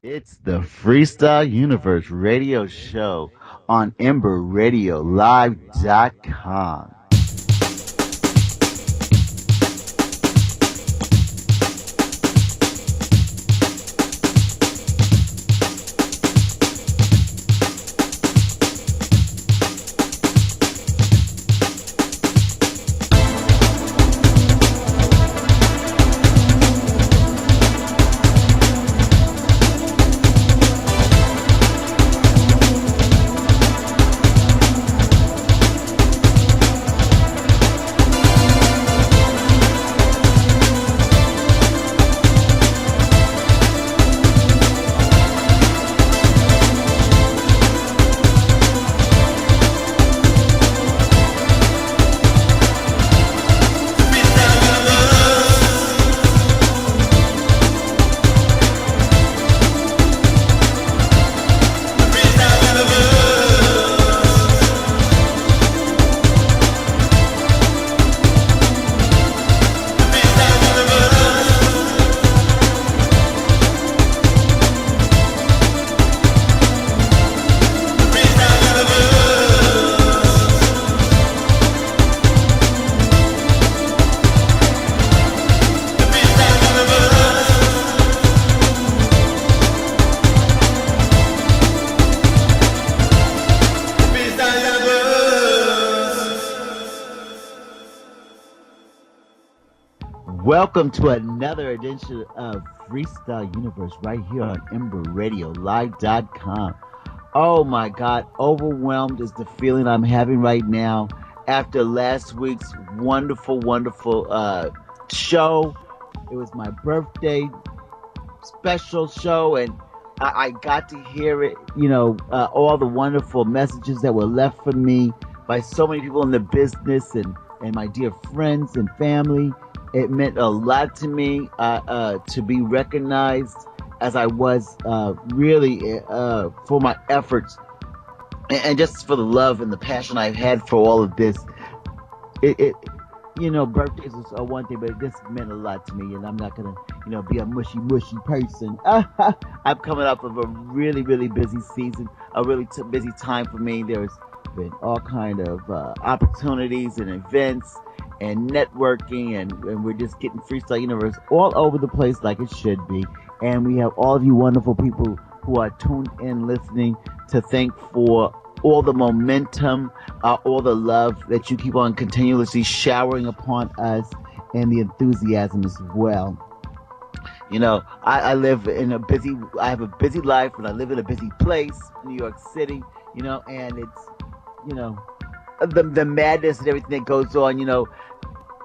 It's the Freestyle Universe radio show on EmberRadioLive.com. Welcome to another edition of Freestyle Universe right here on EmberRadioLive.com. Oh my God, overwhelmed is the feeling I'm having right now after last week's wonderful show. It was my birthday special show, and I got to hear it, all the wonderful messages that were left for me by so many people in the business and my dear friends and family. It meant a lot to me to be recognized as I was really for my efforts and just for the love and the passion I've had for all of this. Birthdays is one thing, but this meant a lot to me, and I'm not gonna, be a mushy person. I'm coming up of a really, really busy season, a really busy time for me. There's been all kind of opportunities and events and networking, and we're just getting Freestyle Universe all over the place like it should be. And we have all of you wonderful people who are tuned in listening to thank for all the momentum, all the love that you keep on continuously showering upon us, and the enthusiasm as well. I live in I have a busy life, and I live in a busy place, New York City, and it's, the madness and everything that goes on,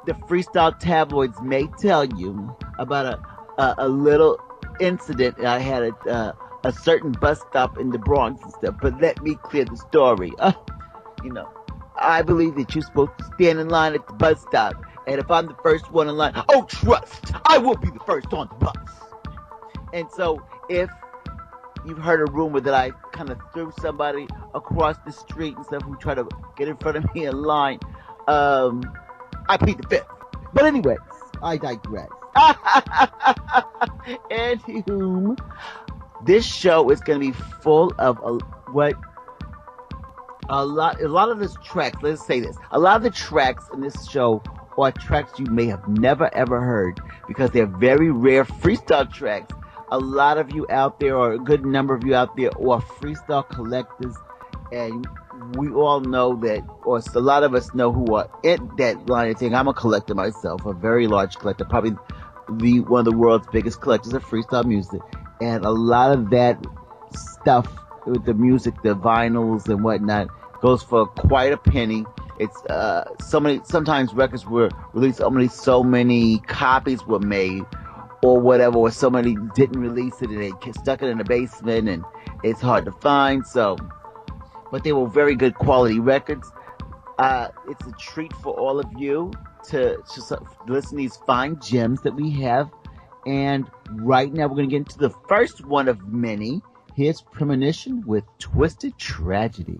the freestyle tabloids may tell you about a little incident I had at a certain bus stop in the Bronx and stuff, but let me clear the story. I believe that you're supposed to stand in line at the bus stop, and if I'm the first one in line, oh, trust, I will be the first on the bus. And so if you've heard a rumor that I kind of threw somebody across the street and stuff who tried to get in front of me in line, I plead the fifth. But anyways, I digress. Anywho, this show is going to be full of a lot of the tracks. Let's say this: a lot of the tracks in this show are tracks you may have never ever heard because they're very rare freestyle tracks. A lot of you out there, or a good number of you out there, are freestyle collectors, and we all know that, or a lot of us know who are in that line of thing. I'm a collector myself, a very large collector, probably one of the world's biggest collectors of freestyle music. And a lot of that stuff with the music, the vinyls and whatnot, goes for quite a penny. It's sometimes records were released, so many copies were made or whatever, or somebody didn't release it and they stuck it in the basement and it's hard to find. So, but they were very good quality records. It's a treat for all of you to listen to these fine gems that we have. And right now we're going to get into the first one of many. Here's Premonition with Twisted Tragedy.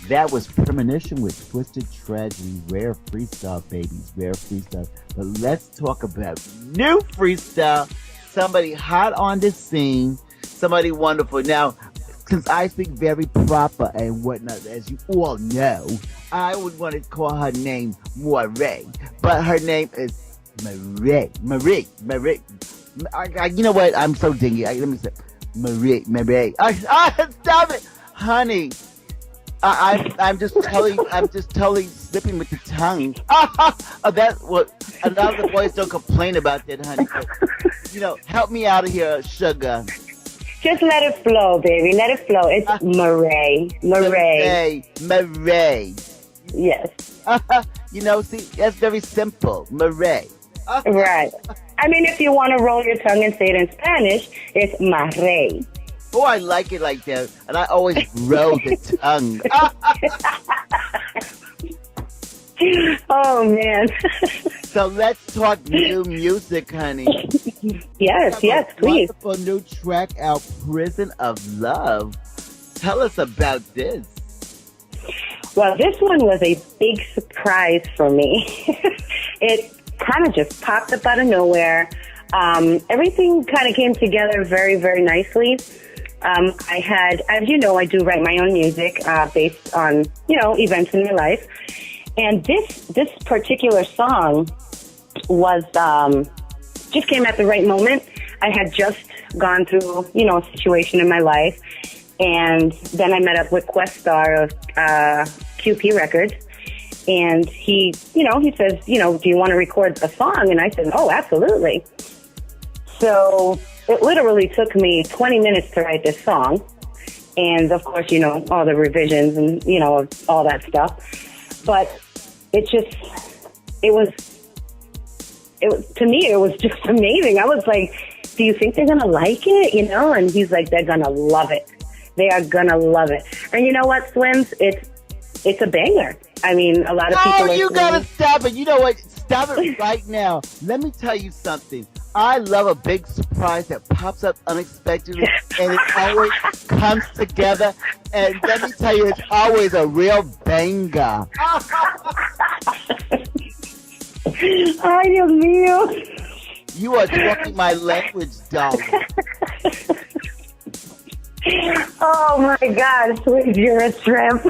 That was Premonition with Twisted Tragedy, rare freestyle, babies, rare freestyle. But let's talk about new freestyle. Somebody hot on the scene, somebody wonderful. Now, since I speak very proper and whatnot, as you all know, I would want to call her name Moray, but her name is Marie. You know what? I'm so dingy. Let me say Marie. Stop it, honey. I'm just totally slipping with the tongue. That's what a lot of the boys don't complain about that, honey. But, help me out of here, sugar. Just let it flow, baby. Let it flow. It's Marie. Yes. See, that's very simple. Marie. Right. I mean, if you want to roll your tongue and say it in Spanish, it's Marie. Oh, I like it like that. And I always roll the tongue. Oh, man. So let's talk new music, honey. Yes, please. Wonderful new track out, Prison of Love. Tell us about this. Well, this one was a big surprise for me. It kind of just popped up out of nowhere. Everything kind of came together very, very nicely. I had, as you know, I do write my own music based on, events in my life. And this particular song was just came at the right moment. I had just gone through, a situation in my life. And then I met up with Questar of QP Records. And he says, do you want to record a song? And I said, oh, absolutely. So it literally took me 20 minutes to write this song. And of course, all the revisions and, all that stuff. But to me, it was just amazing. I was like, do you think they're going to like it? And he's like, they're going to love it. They are going to love it. And you know what, Slims? It's a banger. I mean, a lot of people. Oh, you gotta stop it. You know what? Stop it right now. Let me tell you something. I love a big surprise that pops up unexpectedly, and it always comes together. And let me tell you, it's always a real banger. Ay, Dios mío. You are talking my language, darling. Oh my God, sweet, you're a shrimp.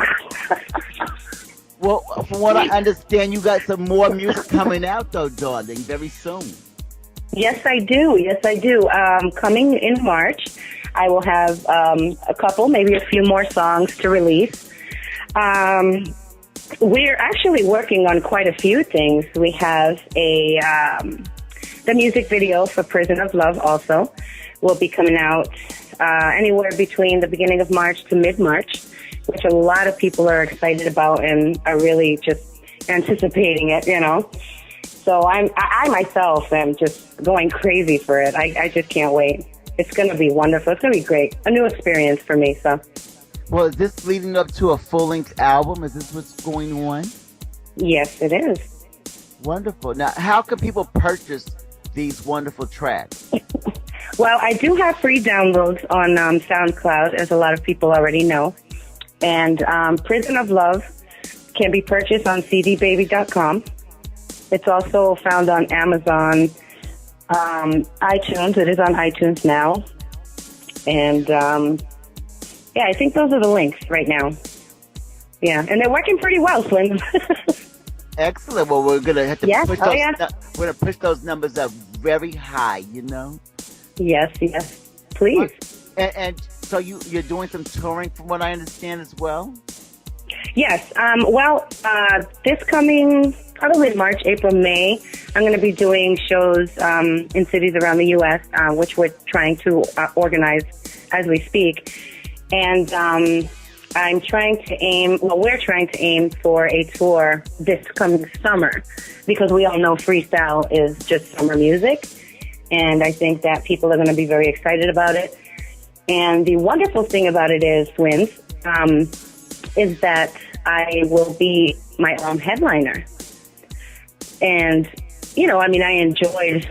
Well, from what I understand, you got some more music coming out, though, darling, very soon. Yes, I do. Coming in March, I will have a couple, maybe a few more songs to release. We're actually working on quite a few things. We have the music video for Prison of Love also will be coming out anywhere between the beginning of March to mid-March, which a lot of people are excited about and are really just anticipating it, So I myself am just going crazy for it. I just can't wait. It's going to be wonderful. It's going to be great. A new experience for me, so. Well, is this leading up to a full-length album? Is this what's going on? Yes, it is. Wonderful. Now, how can people purchase these wonderful tracks? Well, I do have free downloads on SoundCloud, as a lot of people already know. And Prison of Love can be purchased on cdbaby.com. It's also found on Amazon, iTunes. It is on iTunes now. And, I think those are the links right now. Yeah, and they're working pretty well, Slim. Excellent. Well, we're going to have to push those, we're going to push those numbers up very high, Yes, please. And so you're doing some touring, from what I understand, as well? Yes. This coming probably March, April, May, I'm going to be doing shows in cities around the U.S., which we're trying to organize as we speak. And I'm trying to we're trying to aim for a tour this coming summer, because we all know freestyle is just summer music. And I think that people are going to be very excited about it. And the wonderful thing about it is, Twins, is that I will be my own headliner. And, I enjoyed,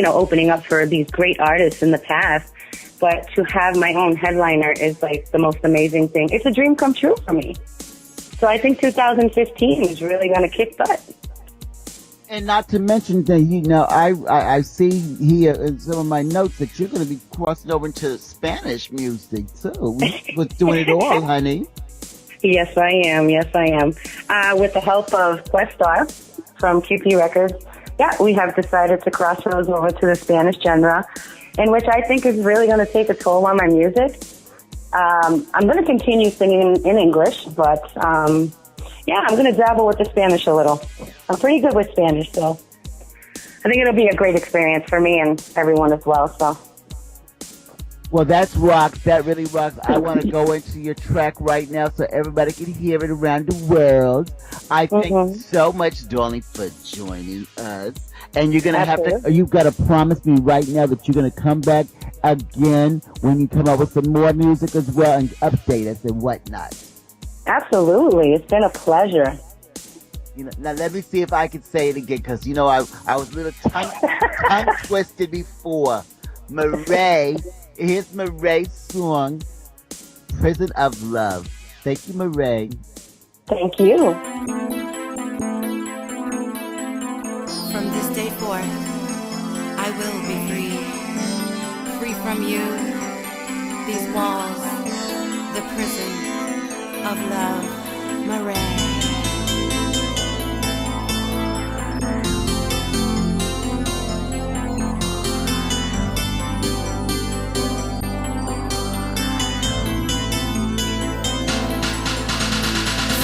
opening up for these great artists in the past. But to have my own headliner is like the most amazing thing. It's a dream come true for me. So I think 2015 is really going to kick butt. And not to mention that, I see here in some of my notes that you're going to be crossing over into Spanish music, too. We're doing it all, honey. Yes, I am. With the help of Questar from QP Records, we have decided to cross those over to the Spanish genre, in which I think is really going to take a toll on my music. I'm going to continue singing in English, but I'm going to dabble with the Spanish a little. I'm pretty good with Spanish, so I think it'll be a great experience for me and everyone as well. So. Well, that's rocks. That really rocks. I want to go into your track right now so everybody can hear it around the world. I thank you so much, darling, for joining us. And you're gonna you've got to promise me right now that you're gonna come back again when you come up with some more music as well and update us and whatnot. Absolutely, it's been a pleasure. Now let me see if I can say it again, because I was a little tongue twisted before. Here's Marae's song, "Prison of Love." Thank you, Marae. Thank you. From this day forth, I will be free. Free from you, these walls, the prison of love. Marae.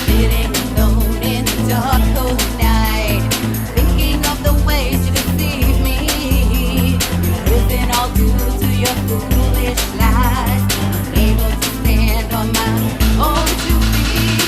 Sitting alone in the dark cold night, thinking of the ways you deceive me, everything I'll do to your foolish lies, unable to stand on my own 2 feet.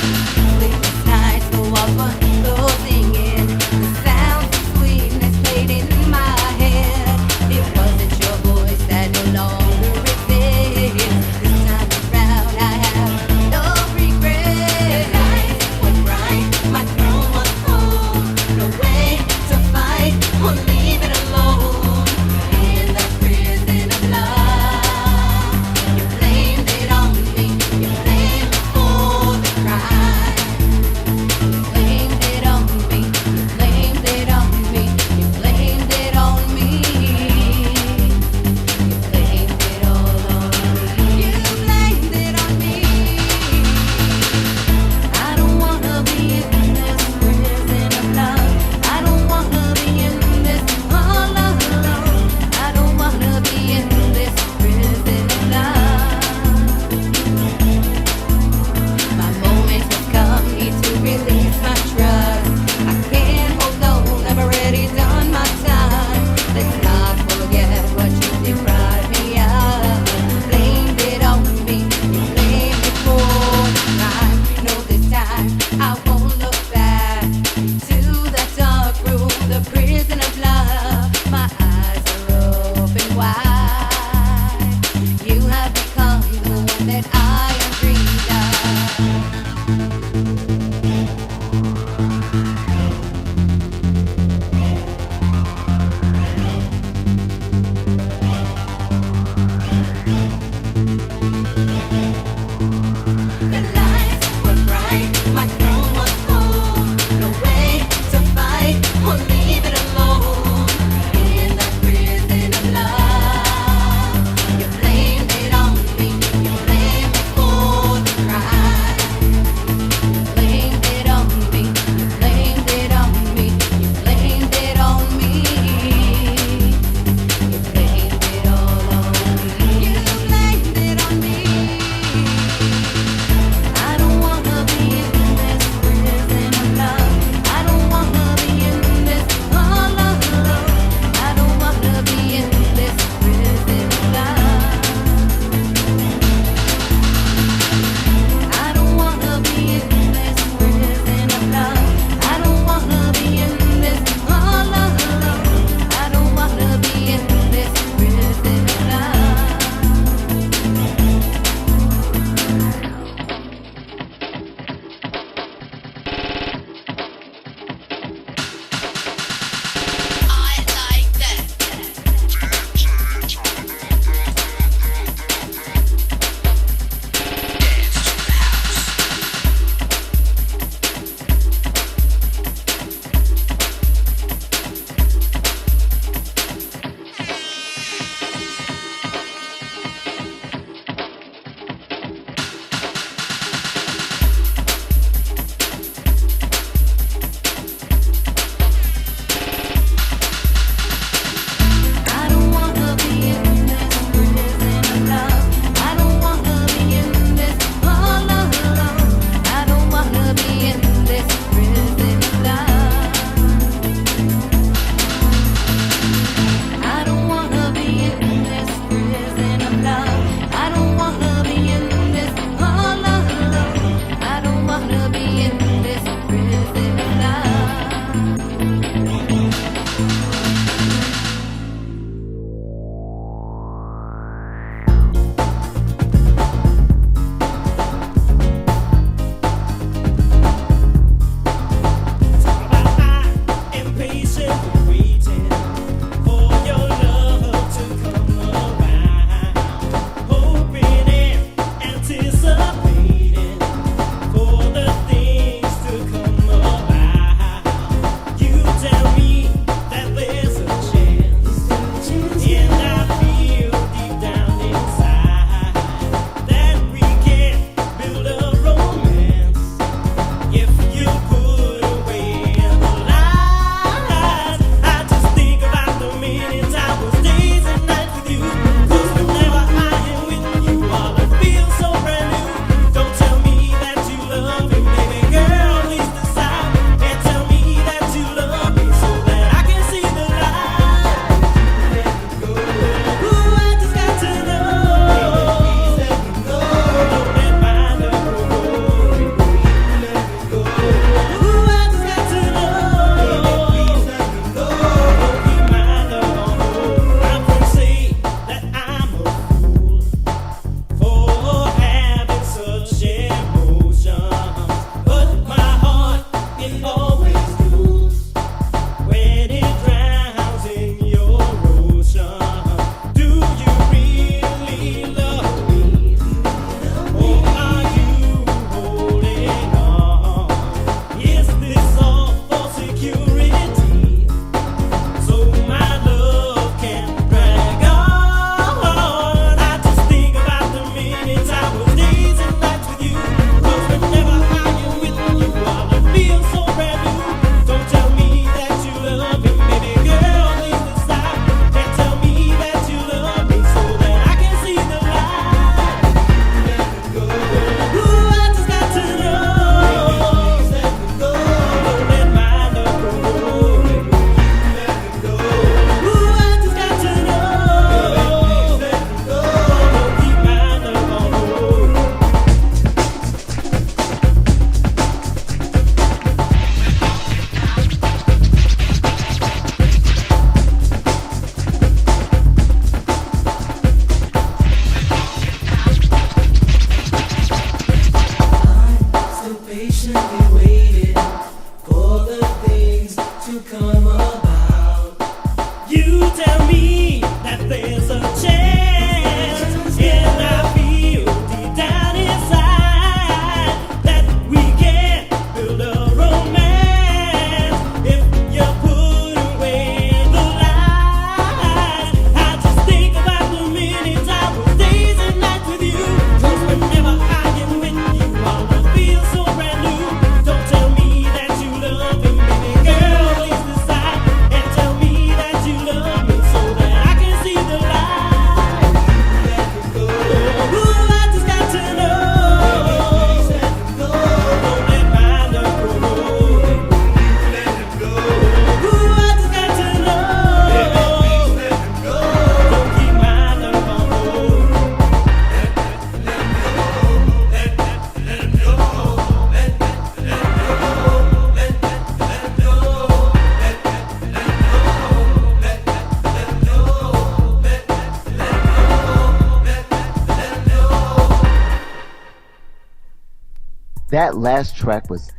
That last track was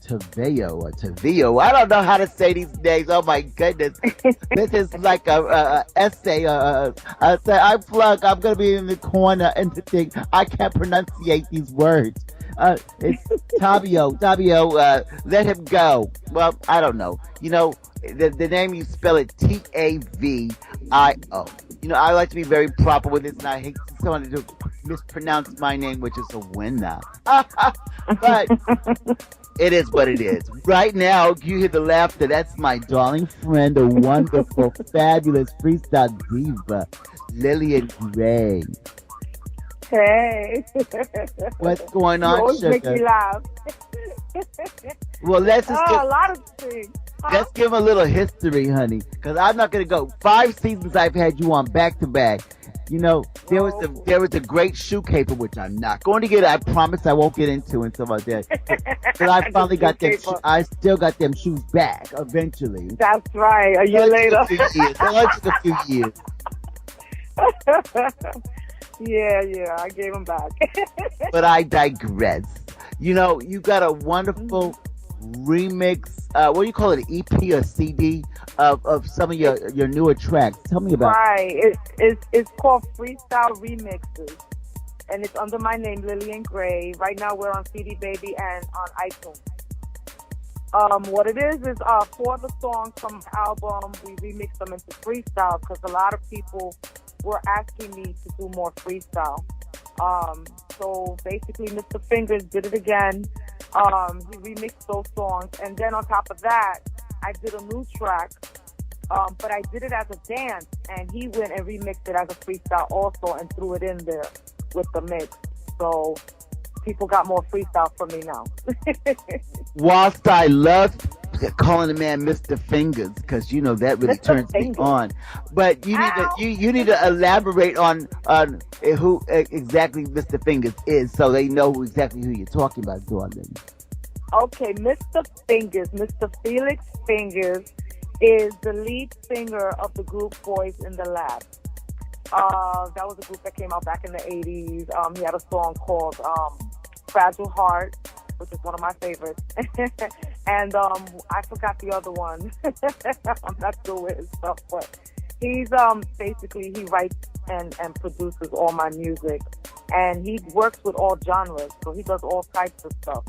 Tavio or Tavio. I don't know how to say these names. Oh my goodness. This is like a essay. I plug. I'm gonna be in the corner and the thing. I can't pronunciate these words. It's Tavio. Let him go. Well, I don't know. You know, the name you spell it Tavio. I like to be very proper with this, and I hate someone to mispronounce my name, which is a winner. But it is what it is. Right now, you hear the laughter. That's my darling friend, a wonderful, fabulous freestyle diva, Lillian Gray. Hey. What's going You on, always make sugar? me laugh. Well, let's just A lot of things. Huh? let's give a little history, honey, because I'm not gonna go. 5 seasons I've had you on back to back. You know, there was a great shoe caper, which I'm not going to get. I promise I won't get into and stuff like that. But I finally got them. I still got them shoes back eventually. That's right. A year later. It only took a few years. Yeah, I gave them back. But I digress. You know, you got a wonderful remix. What do you call it? An EP or CD of some of your newer tracks. Tell me about. Right. It's called Freestyle Remixes. And it's under my name, Lillian Gray. Right now we're on CD Baby and on iTunes. What it is 4 of the songs from the album, we remix them into freestyle because a lot of people were asking me to do more freestyle. So basically Mr. Fingers did it again. He remixed those songs. And then on top of that, I did a new track, but I did it as a dance. And he went and remixed it as a freestyle also and threw it in there with the mix. So people got more freestyle from me now. Whilst I love calling the man Mr. Fingers, because you know that really Mr. turns me Fingers. on, but you need to elaborate on who exactly Mr. Fingers is, so they know exactly who you're talking about, darling. Okay, Mr. Fingers, Mr. Felix Fingers is the lead singer of the group Boys in the Lab. That was a group that came out back in the 80s. He had a song called Fragile Heart, which is one of my favorites. And I forgot the other one. I'm not sure with his stuff, but he's basically he writes and produces all my music. And he works with all genres, so he does all types of stuff.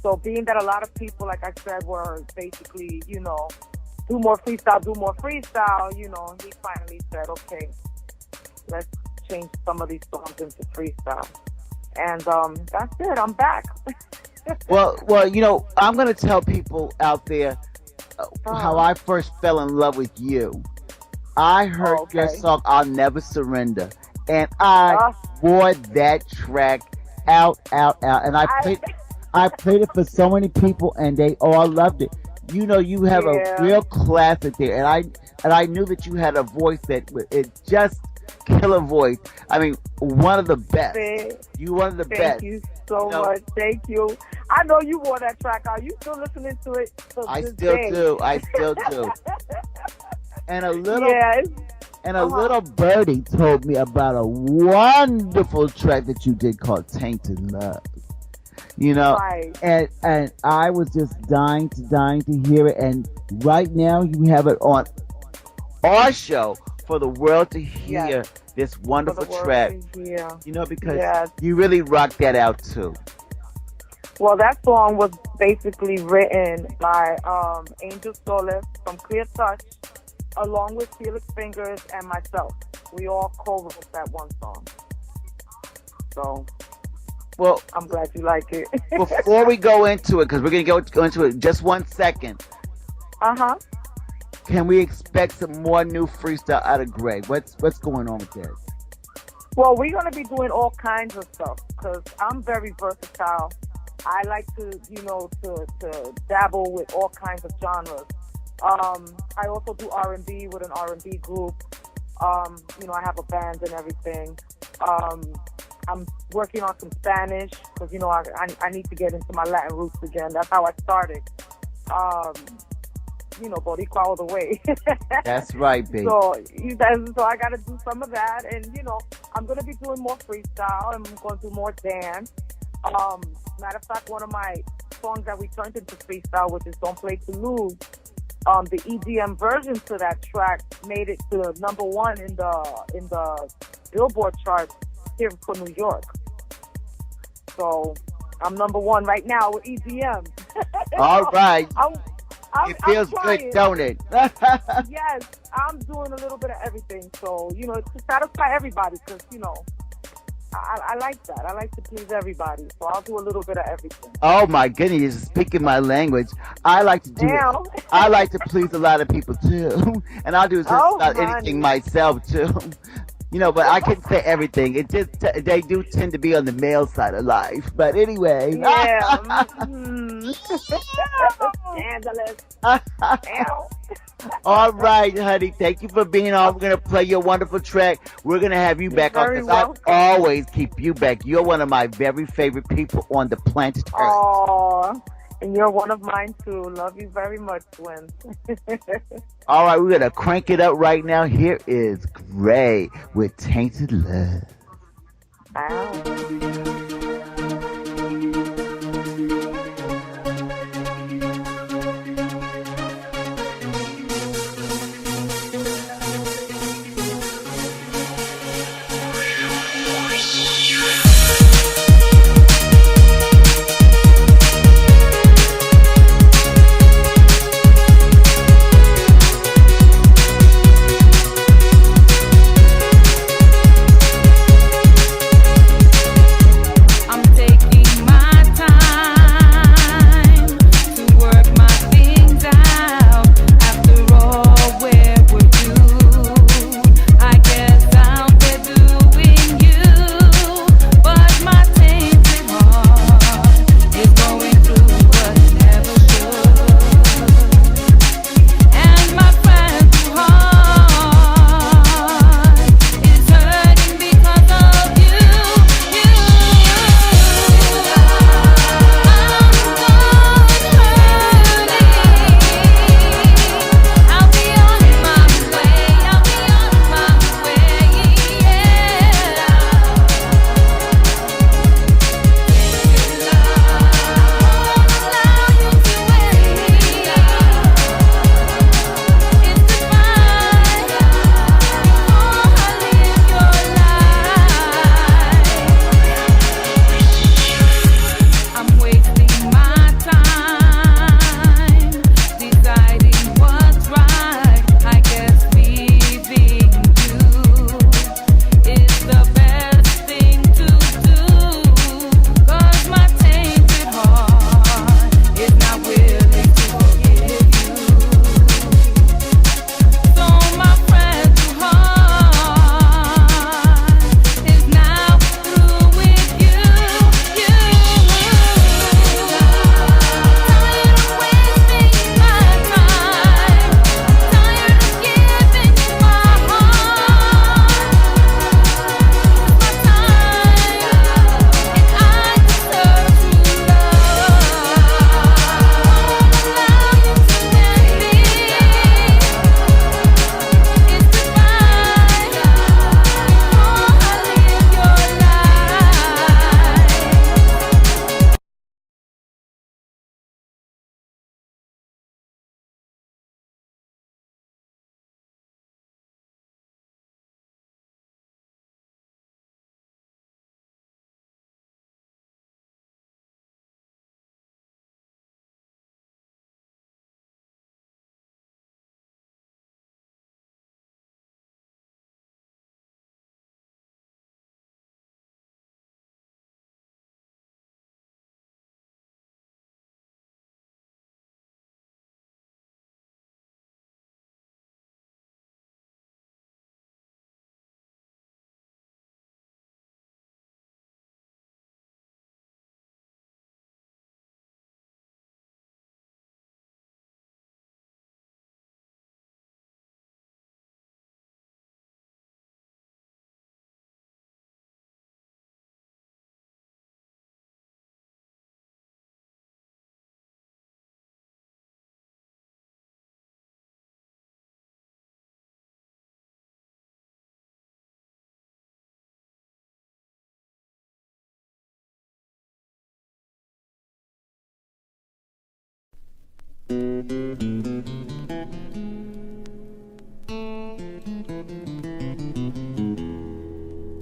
So being that a lot of people, like I said, were basically, you know, do more freestyle, you know, he finally said, okay, let's change some of these songs into freestyle. And that's it. I'm back. Well, you know, I'm gonna tell people out there how I first fell in love with you. I heard your song "I'll Never Surrender," and I wore that track out, and I played it for so many people, and they all loved it. You know, you have a real classic there, and I knew that you had a voice it just killer voice. I mean, one of the best. You one of the best. Thank you so much. Thank you. I know you wore that track out. You still listening to it? I still do. And a little birdie told me about a wonderful track that you did called "Tainted Love." You know, and I was just dying to hear it. And right now, you have it on our show for the world to hear this wonderful track. You know, because you really rocked that out too. Well, that song was basically written by Angel Solis from Clear Touch, along with Felix Fingers and myself. We all co-wrote that one song. So, well, I'm glad you like it. Before we go into it, because we're going to go into it in just 1 second. Can we expect some more new freestyle out of Gray? What's going on with that? Well, we're going to be doing all kinds of stuff because I'm very versatile. I like to, you know, to dabble with all kinds of genres. I also do R&B with an R&B group. You know, I have a band and everything. I'm working on some Spanish because, you know, I need to get into my Latin roots again. That's how I started. You know, Boricua all the way. That's right, baby. So I got to do some of that. And, you know, I'm going to be doing more freestyle. I'm going to do more dance. Matter of fact, one of my songs that we turned into freestyle, which is "Don't Play to Lose," the EDM version to that track made it to number one in the Billboard chart here for New York. So I'm number one right now with EDM. All right. I'm It feels good, trying. don't it? Yes, I'm doing a little bit of everything. So, to satisfy everybody because, I like that. I like to please everybody. So I'll do a little bit of everything. Oh my goodness, you're speaking my language. I like to do Damn. I like to please a lot of people too. And I'll do just about honey. anything myself too. But I can't say everything. It just they do tend to be on the male side of life. But anyway. Yeah. Scandalous. Damn. All right, honey. Thank you for being on. We're going to play your wonderful track. We're going to have you back on very because I welcome. always keep you back. You're one of my very favorite people on the planet Earth. Aw. And you're one of mine too. Love you very much, twin. All right, we're going to crank it up right now. Here is Gray with Tainted Love. Ow.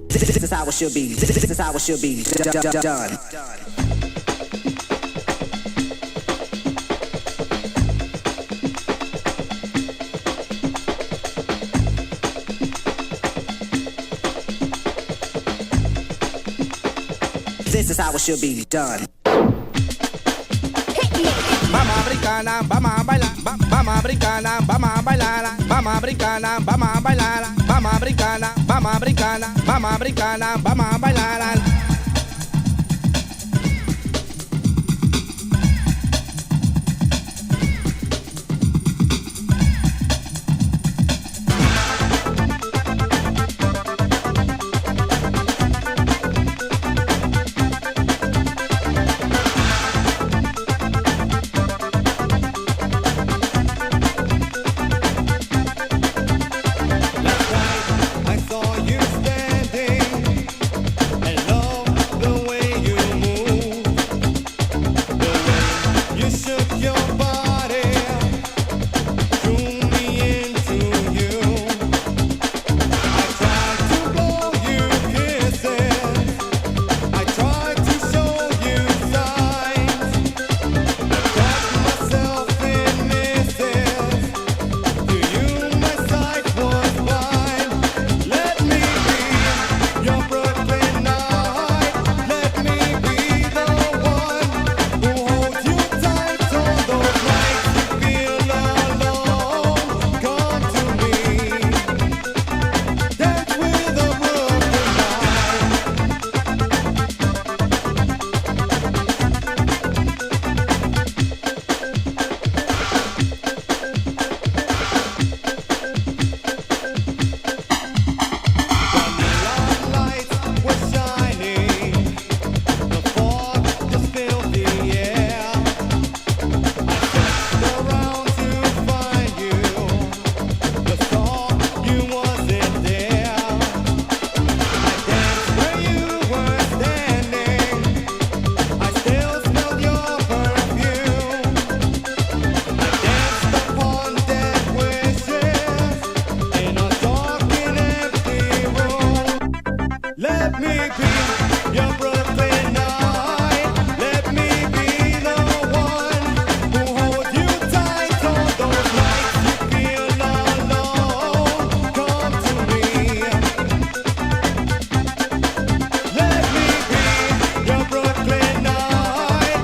This is how it should be. This is how it should be done. This is how it should be done. Vamos a brincar, vamos a bailar, vamos a brincar, vamos a bailar, vamos a brincar, vamos a bailar, vamos a brincar, vamos a brincar, vamos a brincar, vamos a bailar. I saw you standing and loved the way you moved, the way you shook your body, drew me into you. I tried to blow you kisses, I tried to show you signs, got myself in misses. To you my sight was blind. Let me be your Brooklyn night. Let me be the one who holds you tight on those nights you feel alone. Come to me, dance with a Brooklyn night. Neon lights were shining, the fog just filled the air. I searched around to find you, but saw you wasn't there. I danced where you were standing, I still smelled your perfume. I danced upon dead wishes in a dark and empty room. Let me be your Brooklyn night. Let me be the one who holds you tight on those nights you feel alone. Come to me. Let me be your Brooklyn night.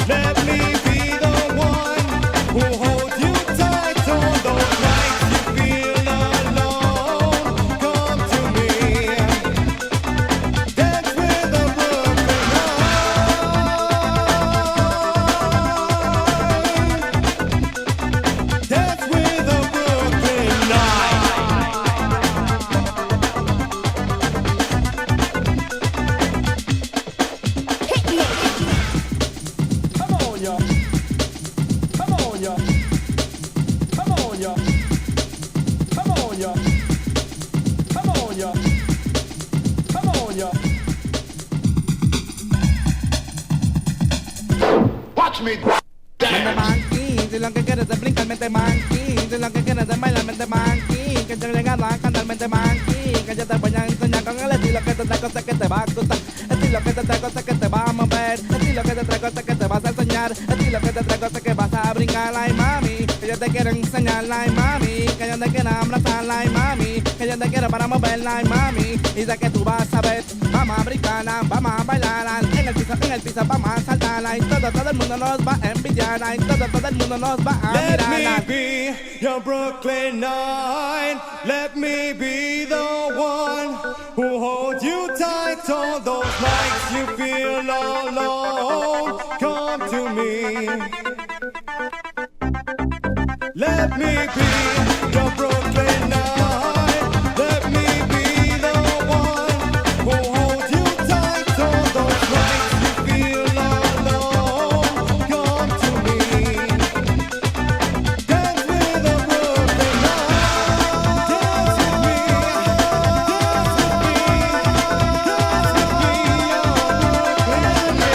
Let me be the one who holds you tight on those nights you feel alone. Come to me. Dance with the Brooklyn night. Dance with the Brooklyn night. Come on, y'all. Come on, y'all. Come on, y'all. Come on, y'all. Come on, y'all. Come on, y'all. Watch me. Mente monkey, si lo que quieres es brincar, mente monkey, si lo que quieres es bailar, mente monkey, que yo llegaré a cantar, mente monkey, que yo te voy a enseñar con el estilo que te traigo, sé que te va a gustar, estilo que te traigo, sé que te va a mover, estilo que te traigo, sé que te vas a enseñar, estilo que te traigo, sé que vas a brincar, ay mami, que yo te quiero enseñar, ay mami, que yo te quiero abrazar, ay mami, que yo te quiero para mover, ay mami, y sé que tú vas a ver, vamos a brincar, vamos a bailar, en el piso vamos a saltar, y todo el mundo nos va a envidiar, y todo el mundo nos va a Let mirar. me be your Brooklyn nine. Let me be the one who holds you tight on those nights you feel alone. Come to me. Let me be your Brooklyn nine. Let me be the one who holds you tight on those nights you feel alone. Come to me. Dance with the Brooklyn night. Dance with me. Dance with me. Dance with me, your Brooklyn, yeah.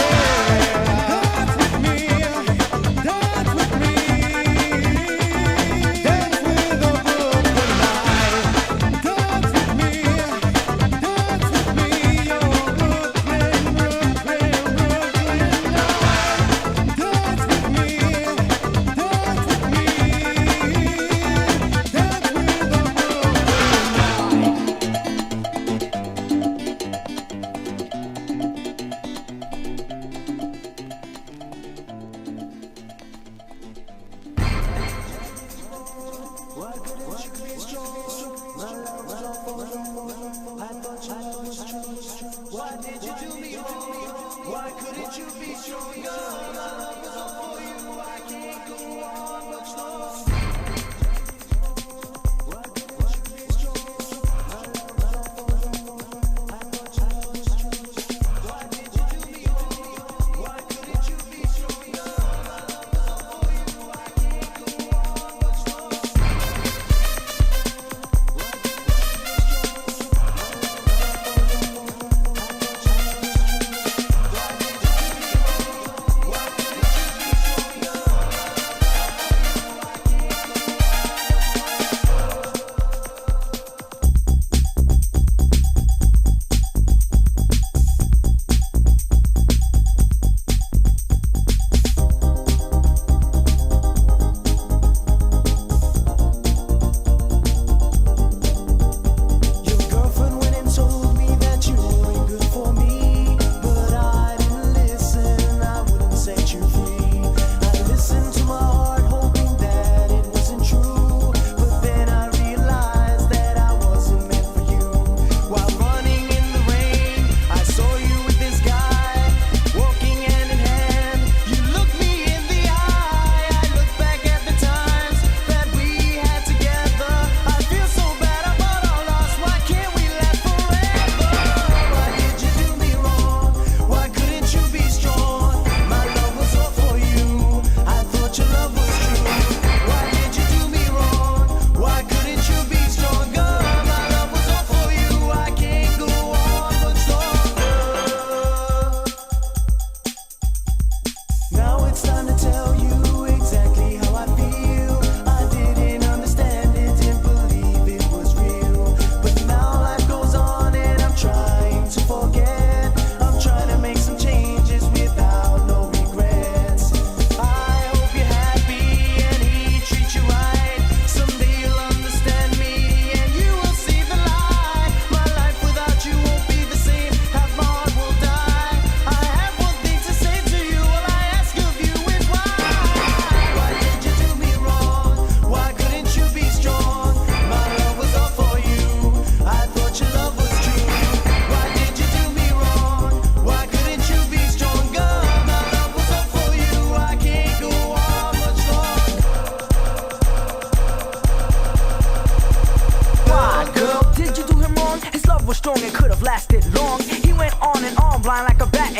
Dance with me. Dance with me.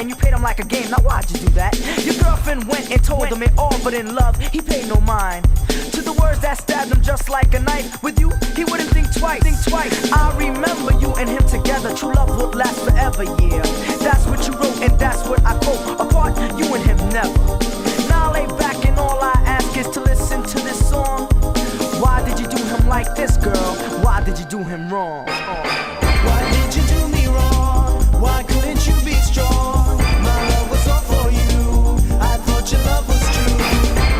and you played him like a game. Now why'd you do that? Your girlfriend went and told him it all, but in love, he paid no mind to the words that stabbed him just like a knife. With you, he wouldn't think twice. I remember you and him together. True love would last forever, yeah. That's what you wrote and that's what I quote. Apart, you and him never. Now I lay back and all I ask is to listen to this song. Why did you do him like this, girl? Why did you do him wrong? Why did you do me wrong? Why couldn't you be strong? My love was all for you. I thought your love was true.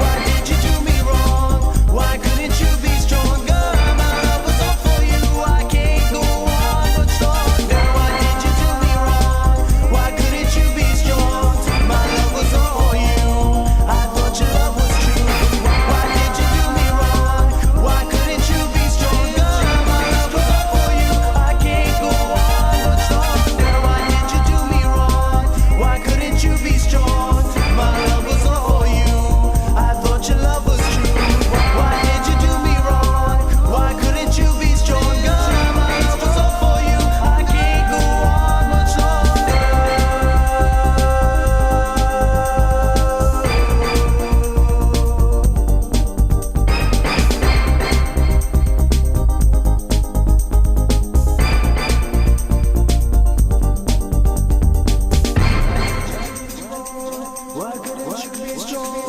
Why did you do me wrong? Why couldn't you be stronger? My love was all for you. I can't go on much longer. Why did you do me wrong? Why couldn't you be strong? My love was all for you. I thought your love was true. Why did you do me wrong? Why couldn't you be stronger? My love was all for you. I can't go on much longer. Why did you do me wrong? Why couldn't you be strong? My love was all for you. I thought your love was true. Why did you do me wrong? Why couldn't you be stronger? My love was all for you. I can't go on much longer. Why couldn't you be strong?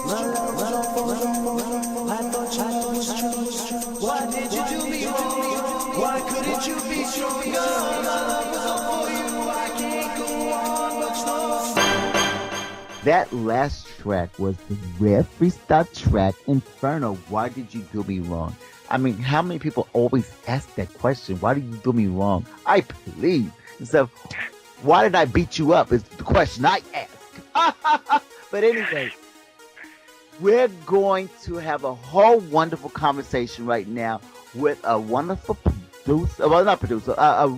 My love was all for you. I thought your love was true. Why did you do me wrong? Why couldn't you be stronger? My love was all for you. I can't go on much longer. That last track was the rare freestyle track, Inferno. Why did you do me wrong? I mean, how many people always ask that question? Why did you do me wrong? I please. So, why did I beat you up is the question I ask. But anyway, we're going to have a whole wonderful conversation right now with a wonderful producer, well, not producer, a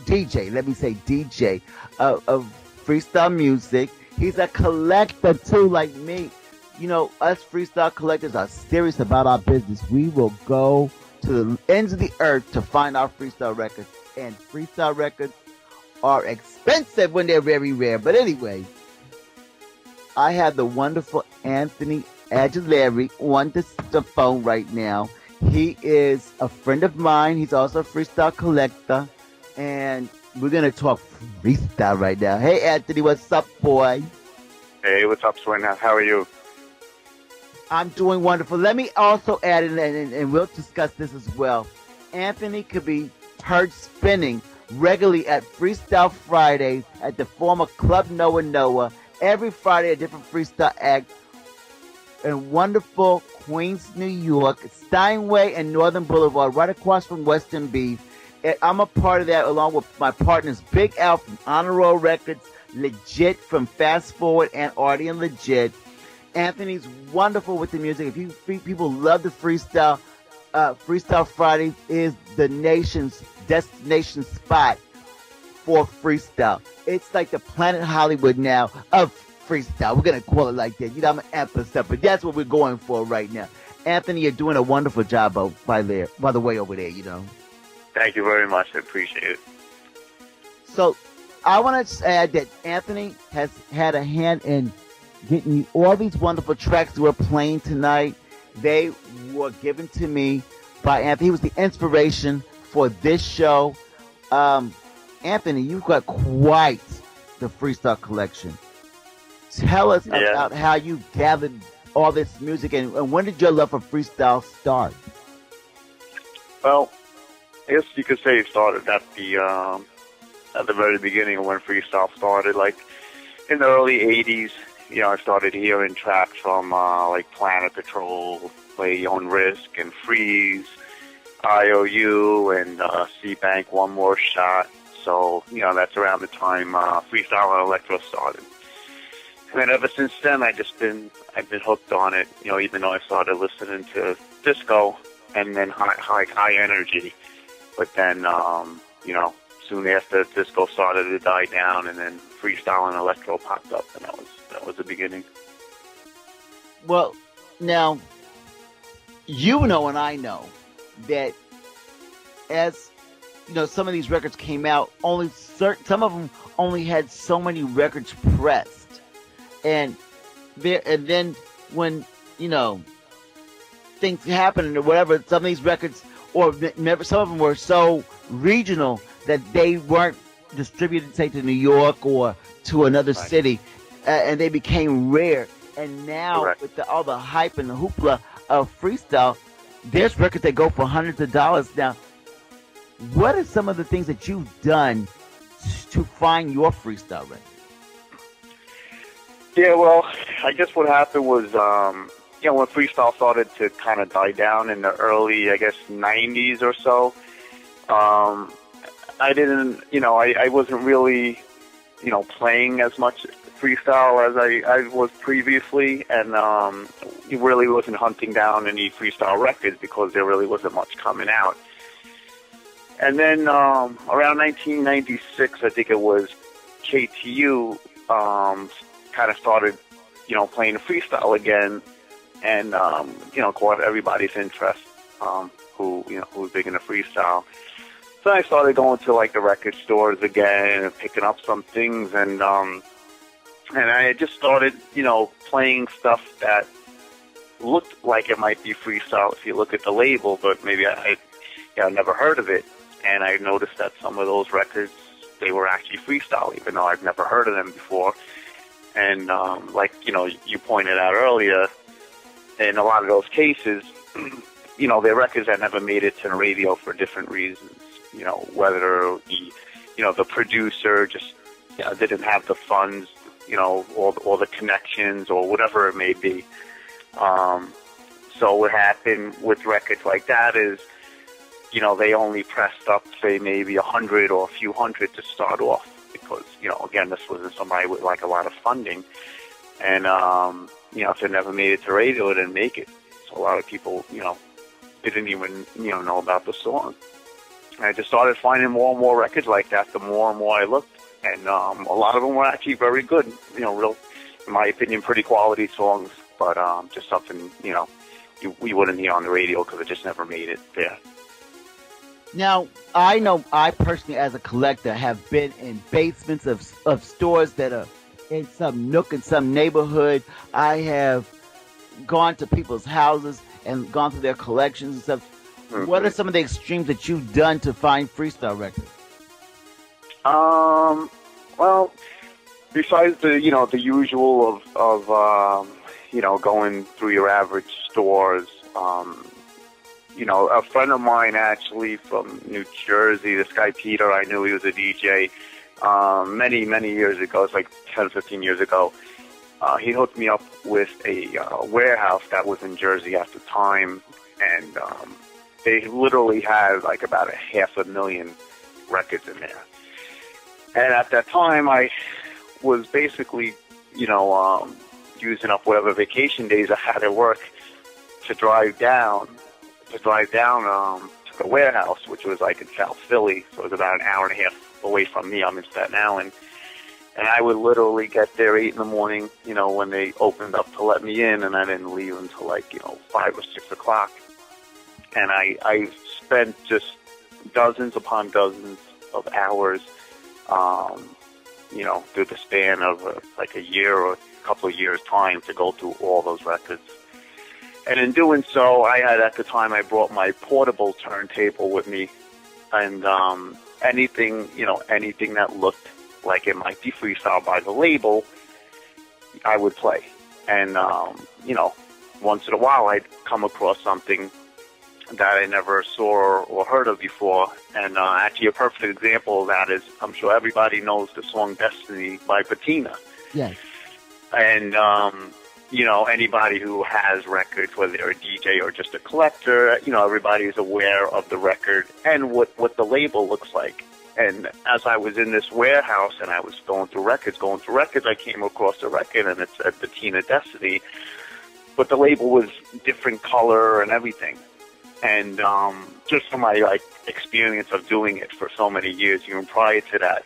DJ, let me say DJ of freestyle music. He's a collector too, like me. You know, us freestyle collectors are serious about our business. We will go to the ends of the earth to find our freestyle records. And freestyle records are expensive when they're very rare. But anyway, I have the wonderful Anthony Aguilera on the phone right now. He is a friend of mine. He's also a freestyle collector. And we're going to talk freestyle right now. Hey, Anthony, what's up, boy? Hey, what's up, Swin? How are you? I'm doing wonderful. Let me also add in, and we'll discuss this as well. Anthony could be heard spinning regularly at Freestyle Fridays at the former Club Noah. Every Friday, a different freestyle act in wonderful Queens, New York, Steinway and Northern Boulevard, right across from Western Beef. And I'm a part of that along with my partners Big Al from Honor Roll Records, Legit from Fast Forward, and Artie and Legit. Anthony's wonderful with the music. If you people love the freestyle, Freestyle Fridays is the nation's destination spot for freestyle. It's like the Planet Hollywood now of freestyle. We're going to call it like that. You know, I'm an epicenter, but that's what we're going for right now. Anthony, you're doing a wonderful job by the way over there, you know. Thank you very much. I appreciate it. So I want to add that Anthony has had a hand in getting me all these wonderful tracks we're playing tonight. They were given to me by Anthony. He was the inspiration for this show. Anthony, you've got quite the freestyle collection. Tell us about how you gathered all this music and when did your love for freestyle start? Well, I guess you could say it started at the very beginning of when freestyle started, like in the early 80s. You know, I started hearing tracks from like Planet Patrol, Play on Risk, and Freeze, IOU, and C-Bank, One More Shot. So, you know, that's around the time freestyle and electro started. And then ever since then, I've been hooked on it. You know, even though I started listening to disco and then high energy, but then you know, soon after disco started to die down, and then freestyle and electro popped up, and that was the beginning. Well, now you know and I know that as some of these records came out, only some of them only had so many records pressed, and then when things happened or whatever, some of these records, or some of them were so regional that they weren't distributed, say, to New York or to another city, and they became rare. And now with all the hype and the hoopla of freestyle, there's records that go for hundreds of dollars. Now, what are some of the things that you've done to find your freestyle record? Yeah, well, I guess what happened was, when freestyle started to kind of die down in the early, I guess, 90s or so, I didn't, I wasn't really, playing as much freestyle as I was previously, and really wasn't hunting down any freestyle records because there really wasn't much coming out. And then around 1996, I think it was, KTU kind of started, playing freestyle again, and caught everybody's interest, who was big into freestyle. So I started going to like the record stores again and picking up some things, and I just started, playing stuff that looked like it might be freestyle if you look at the label, but maybe I never heard of it. And I noticed that some of those records, they were actually freestyle, even though I've never heard of them before. And you pointed out earlier, in a lot of those cases, they're records that never made it to the radio for different reasons. Whether the producer just didn't have the funds, or the connections, or whatever it may be. So what happened with records like that is, they only pressed up, say, maybe 100 or a few hundred to start off because, again, this wasn't somebody with, like, a lot of funding. And, if it never made it to radio, it didn't make it. So a lot of people, didn't even, know about the song. And I just started finding more and more records like that the more and more I looked. And a lot of them were actually very good, real, in my opinion, pretty quality songs. But just something, we wouldn't hear on the radio because it just never made it there. Now, I know I personally, as a collector, have been in basements of stores that are in some nook in some neighborhood. I have gone to people's houses and gone through their collections and stuff. Mm-hmm. What are some of the extremes that you've done to find freestyle records? Well, besides the usual of going through your average stores, a friend of mine actually from New Jersey, this guy Peter, I knew he was a DJ many, many years ago. It's like 10, 15 years ago. He hooked me up with a warehouse that was in Jersey at the time, and they literally had like about 500,000 records in there. And at that time, I was basically, using up whatever vacation days I had at work to drive down to the warehouse, which was like in South Philly. So it was about an hour and a half away from me. I'm in Staten Island. And I would literally get there 8 in the morning, when they opened up to let me in, and I didn't leave until 5 or 6 o'clock. And I spent just dozens upon dozens of hours, through the span of a year or a couple of years' time to go through all those records. And in doing so, at the time, I brought my portable turntable with me, and anything that looked like it might be freestyle by the label, I would play. And, once in a while, I'd come across something that I never saw or heard of before. And actually, a perfect example of that is, I'm sure everybody knows the song Destiny by Patina. Yes. And, anybody who has records, whether they're a DJ or just a collector, everybody is aware of the record and what the label looks like. And as I was in this warehouse and I was going through records, I came across a record, and it said Patina Destiny, but the label was different color and everything. And just from my experience of doing it for so many years, even prior to that,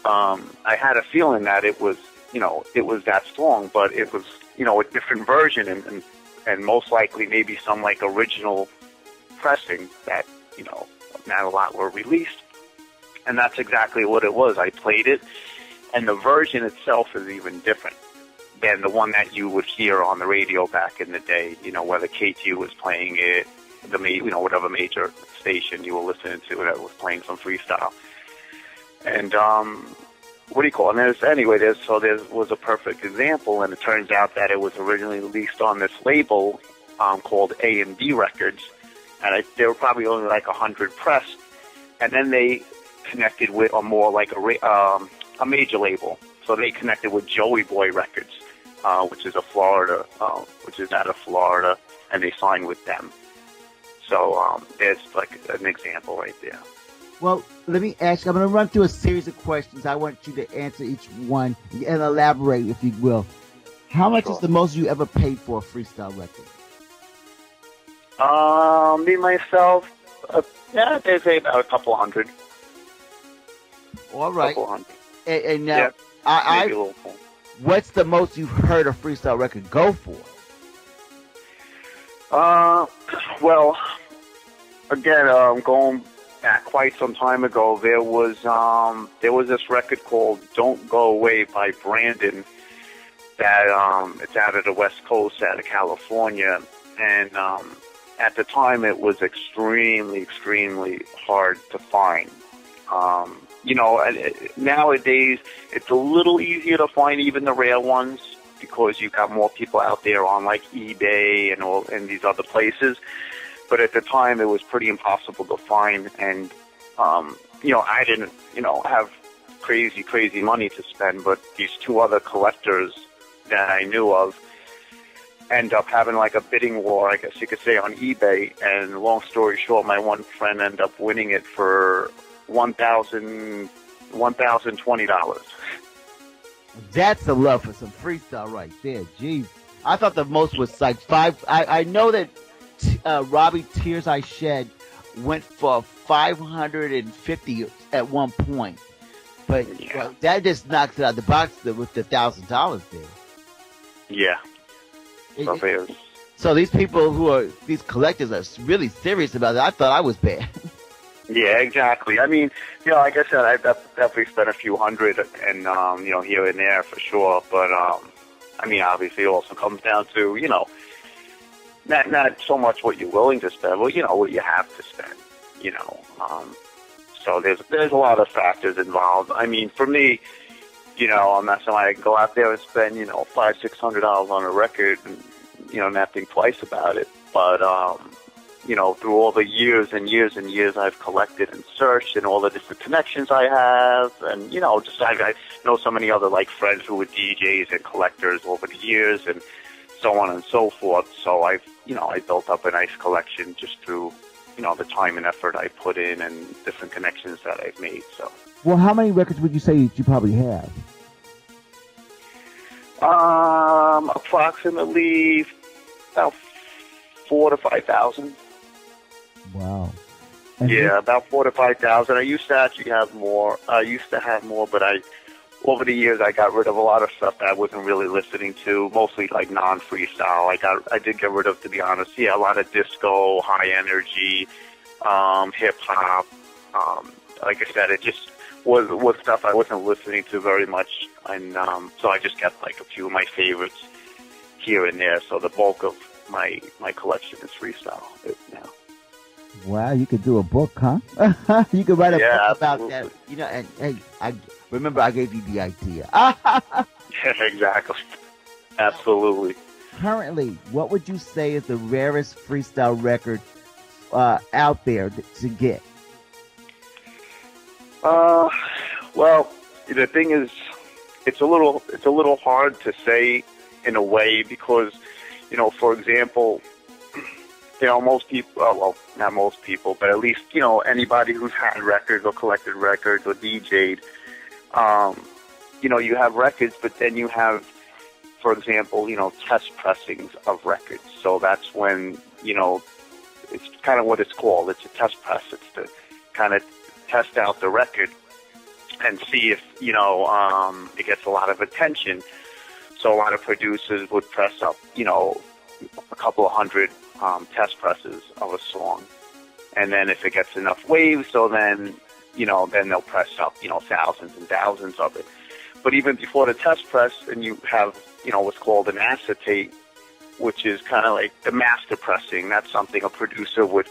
I had a feeling that it was that song, but it was a different version, and most likely maybe some original pressing that not a lot were released. And that's exactly what it was. I played it, and the version itself is even different than the one that you would hear on the radio back in the day, whether KTU was playing it, whatever major station you were listening to that was playing some freestyle. And, what do you call it? There was a perfect example, and it turns out that it was originally released on this label called A&B Records, and there were probably only like 100 pressed, and then they connected with a major label. So they connected with Joey Boy Records, which is out of Florida, and they signed with them. So there's like an example right there. Well, let me ask you, I'm going to run through a series of questions. I want you to answer each one and elaborate, if you will. How much is the most you ever paid for a freestyle record? Me, myself, they say about a couple hundred. All right. Couple hundred. And now, maybe a little more. What's the most you've heard a freestyle record go for? Well, again, going back quite some time ago, there was this record called "Don't Go Away" by Brandon. That it's out of the West Coast, out of California, and at the time it was extremely, extremely hard to find. Nowadays it's a little easier to find even the rare ones because you've got more people out there on like eBay and these other places. But at the time, it was pretty impossible to find, and I didn't, have crazy money to spend. But these two other collectors that I knew of end up having like a bidding war, I guess you could say, on eBay. And long story short, my one friend ended up winning it for $1,020. That's the love for some freestyle right there. Jeez, I thought the most was like five. I know that. Robbie Tears I Shed went for 550 at one point, but that just knocks it out of the box with the $1,000 there. Yeah. So these people these collectors are really serious about it. I thought I was bad. Yeah, exactly. I mean, like I said, I definitely spent a few hundred and, here and there for sure. But, obviously it also comes down to, not so much what you're willing to spend, but what you have to spend. So there's a lot of factors involved. I mean, for me, I'm not somebody I can go out there and spend $500-600 on a record and not think twice about it. But through all the years and years and years I've collected and searched and all the different connections I have, and I know so many other like friends who were DJs and collectors over the years and so on and so forth. So I built up a nice collection just through, the time and effort I put in and different connections that I've made. So. Well, how many records would you say that you probably have? Approximately about 4,000 to 5,000. Wow. Yeah, about 4,000 to 5,000. I used to actually have more. But over the years, I got rid of a lot of stuff that I wasn't really listening to, mostly like non-freestyle. I did get rid of, to be honest, a lot of disco, high energy, hip-hop. Like I said, it just was stuff I wasn't listening to very much. And so I just kept like a few of my favorites here and there. So the bulk of my collection is freestyle now. Wow, you could do a book, huh? You could write a book about absolutely. that. And hey, remember I gave you the idea. Exactly. Absolutely. Currently, what would you say is the rarest freestyle record out there to get? Well, the thing is, it's a little hard to say in a way because, for example, most people, well, not most people, but at least, anybody who's had records or collected records or DJ'd, you have records, but then you have, for example, test pressings of records. So that's when, it's kind of what it's called. It's a test press. It's to kind of test out the record and see if, it gets a lot of attention. So a lot of producers would press up, a couple of hundred test presses of a song. And then if it gets enough waves, so then, then they'll press up, thousands and thousands of it. But even before the test press, and you have, what's called an acetate, which is kind of like the master pressing. That's something a producer would,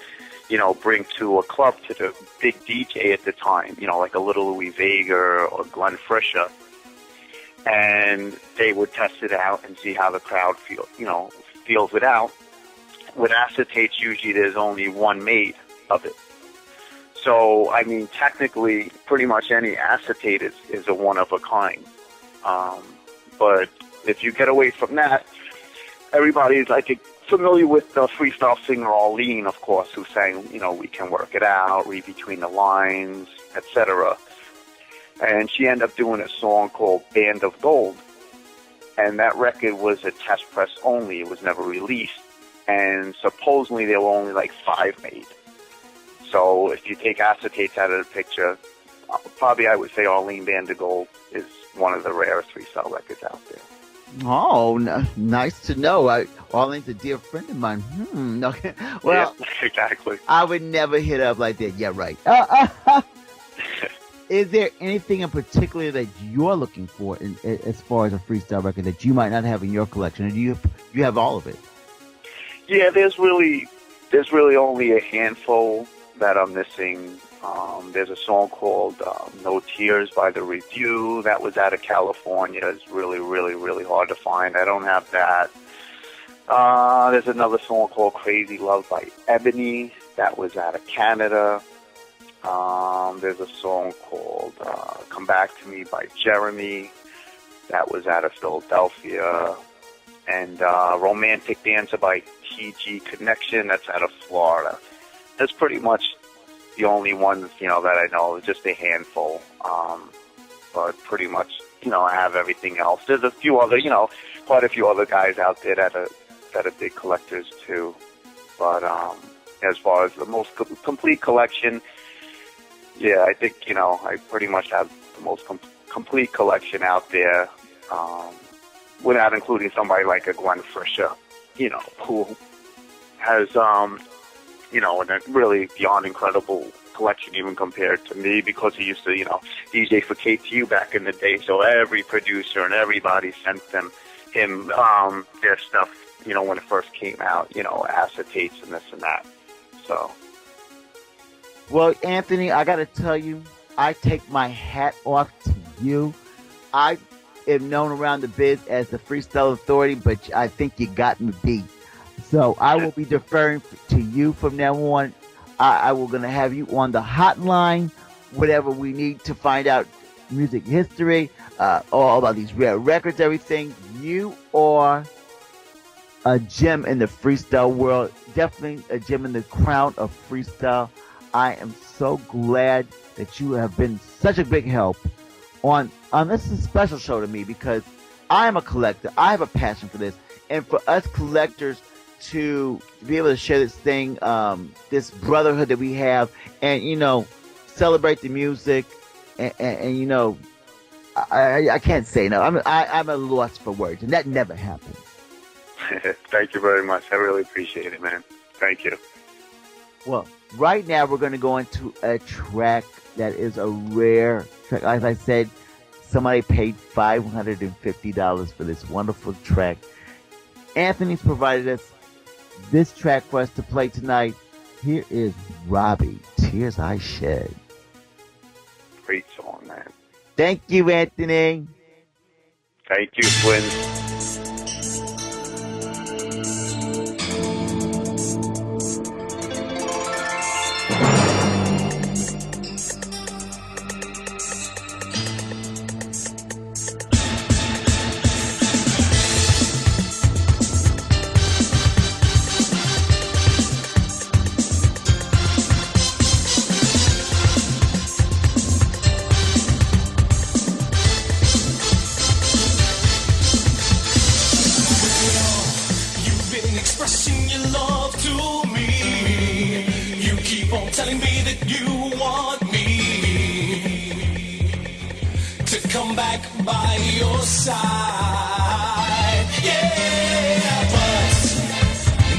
bring to a club, to the big DJ at the time, like a little Louis Vega or Glenn Frischer. And they would test it out and see how the crowd feels it out. With acetates, usually there's only one made of it. So, I mean, technically, pretty much any acetate is a one-of-a-kind. But if you get away from that, everybody's, I think, familiar with the freestyle singer Arlene, of course, who sang, We Can Work It Out, Read Between the Lines, etc. And she ended up doing a song called Band of Gold. And that record was a test press only. It was never released. And supposedly there were only like 5 made. So if you take acetates out of the picture, probably I would say Arlene Band of Gold is one of the rarest freestyle records out there. Oh, nice to know. Arlene's a dear friend of mine. Okay. Well, yeah, exactly. I would never hit up like that. Yeah, right. Is there anything in particular that you're looking for as far as a freestyle record that you might not have in your collection, or do you have all of it? Yeah, there's really only a handful that I'm missing. There's a song called No Tears by The Review that was out of California. It's really, really, really hard to find. I don't have that. There's another song called Crazy Love by Ebony that was out of Canada. There's a song called Come Back to Me by Jeremy that was out of Philadelphia. And Romantic Dancer by TG Connection, that's out of Florida. That's pretty much the only ones, that I know, just a handful. But pretty much, I have everything else. There's a few other, quite a few other guys out there that are big collectors too. But as far as the most complete collection, yeah, I think, I pretty much have the most complete collection out there, without including somebody like a Glenn Frischer, who has, a really beyond incredible collection even compared to me, because he used to, DJ for KTU back in the day. So every producer and everybody sent him their stuff, when it first came out, acetates and this and that. So. Well, Anthony, I got to tell you, I take my hat off to you. I am known around the biz as the Freestyle Authority, but I think you got me beat. So I will be deferring to you from now on. I will going to have you on the hotline, whatever we need to find out music history, all about these rare records, everything. You are a gem in the freestyle world, definitely a gem in the crown of freestyle. I am so glad that you have been such a big help on this is a special show to me, because I am a collector. I have a passion for this. And for us collectors to be able to share this thing, this brotherhood that we have, and, celebrate the music, and I can't say no. I'm at a loss for words, and that never happens. Thank you very much. I really appreciate it, man. Thank you. Well, right now we're going to go into a track that is a rare track. As I said, somebody paid $550 for this wonderful track. Anthony's provided us this track for us to play tonight. Here is Robbie, Tears I Shed. Great song, man. Thank you, Anthony. Thank you, Twins.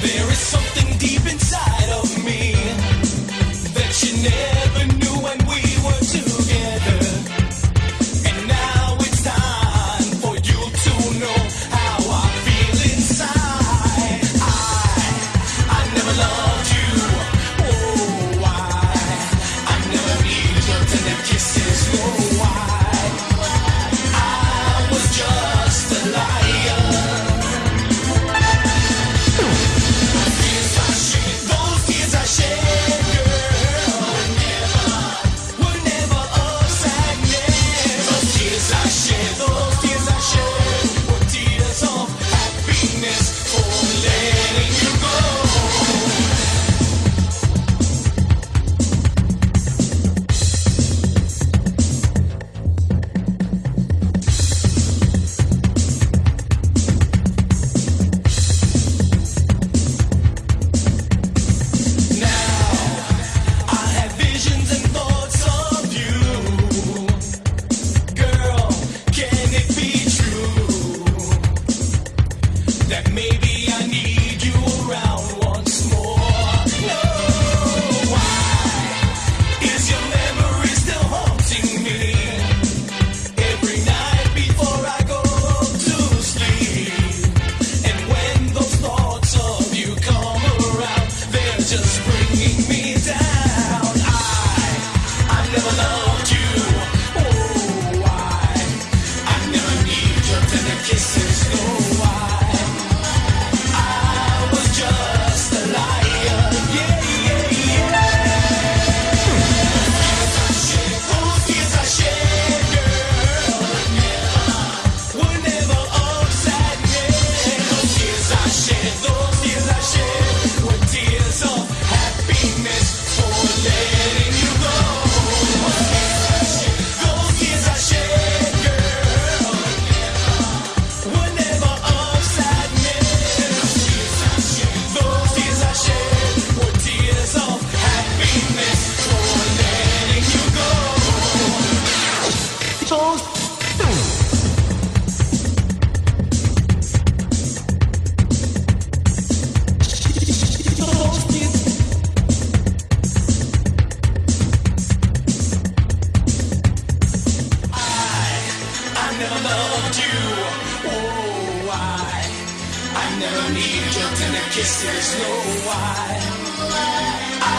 There is something deep inside of me that maybe I need you around once more. No, why is your memory still haunting me? Every night before I go to sleep, and when those thoughts of you come around, they're just bringing me down. I never loved you. Oh, why? I never need your tender kisses. No, why? I was just a liar. Yeah, yeah, yeah. Those tears I shed, girl, were never of sadness. Those tears I shed were tears of happiness for letting you go. Those tears I shed, girl, were never of sadness. Those tears I shed were tears of happiness for letting you go. I never loved you. Oh, why? I never needed your tender kisses. No, why? I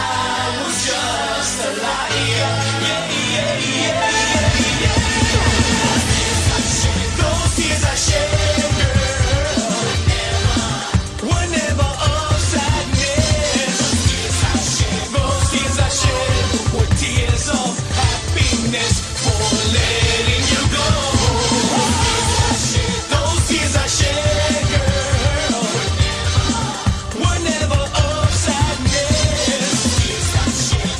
was just a liar. Yeah, yeah, yeah, yeah, yeah. Those tears I shed, girl, were never of sadness. Those tears I shed were tears of happiness for letting you go. Those tears I shed, girl, were never of sadness.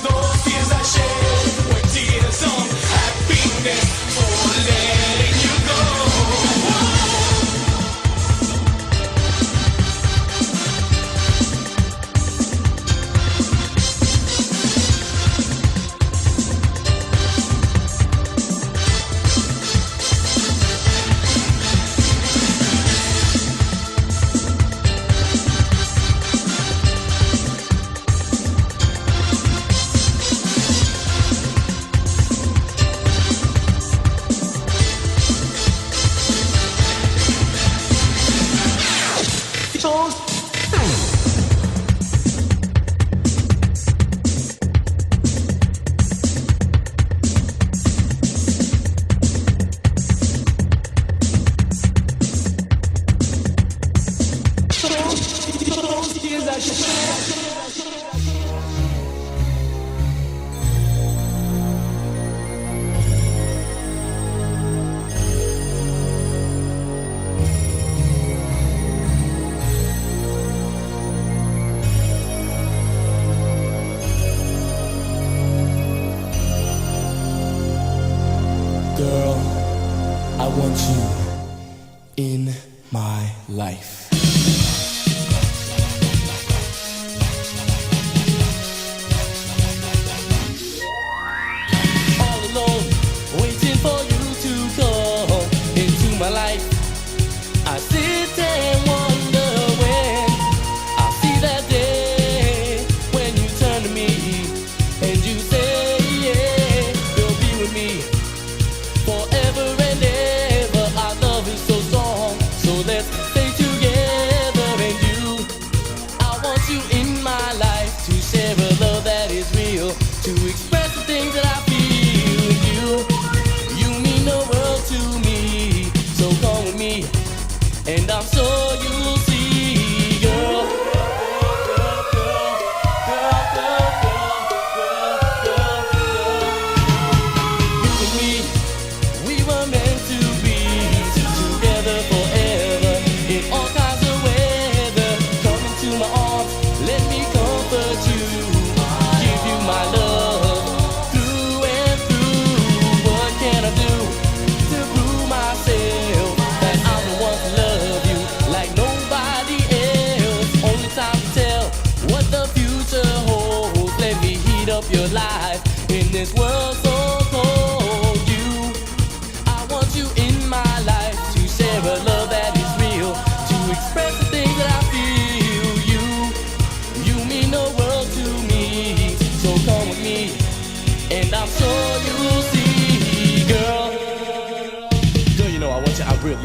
Those tears I shed were tears of happiness for letting you go. Girl, I want you in my life. All alone, waiting for you to come into my life. I sit and wonder when I'll see that day when you turn to me and you say, yeah, you'll be with me forever and ever. Our love is so strong, so let's stay together.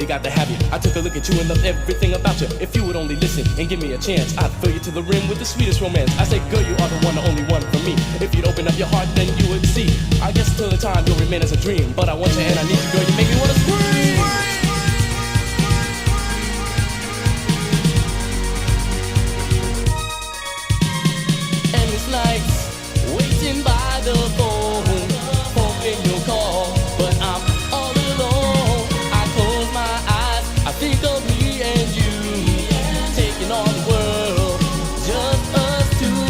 you got to have you. I took a look at you and loved everything about you. If you would only listen and give me a chance, I'd fill you to the rim with the sweetest romance. I say, girl, you are the one, the only one for me. If you'd open up your heart, then you would see. I guess till the time you'll remain as a dream, but I want you and I need you, girl. You make me wanna scream. Endless nights waiting by the phone, hoping you'll call, but I'm all alone. I close my eyes, I think of me and you, taking on the world, just us two.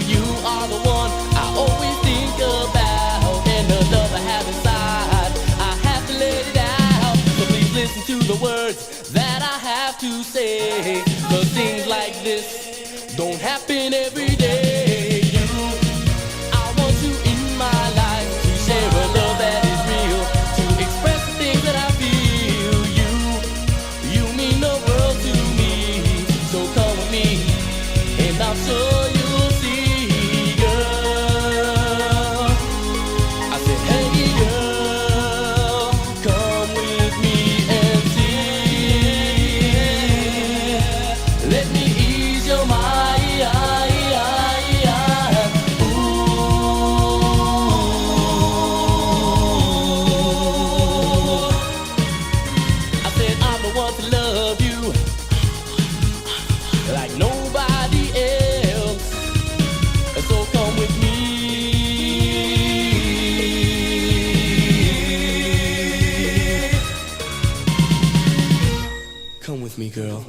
You are the one I always think about, and the love I have inside, I have to let it out. So please listen to the words that I have to say, 'cause things like this don't happen every day. I want you in my life to share a love that is real, to express the things that I feel. You mean the world to me, so come with me, and I'm sure you'll see, girl. I said, hey girl, come with me and see. Let me ease your mind. Come with me, girl.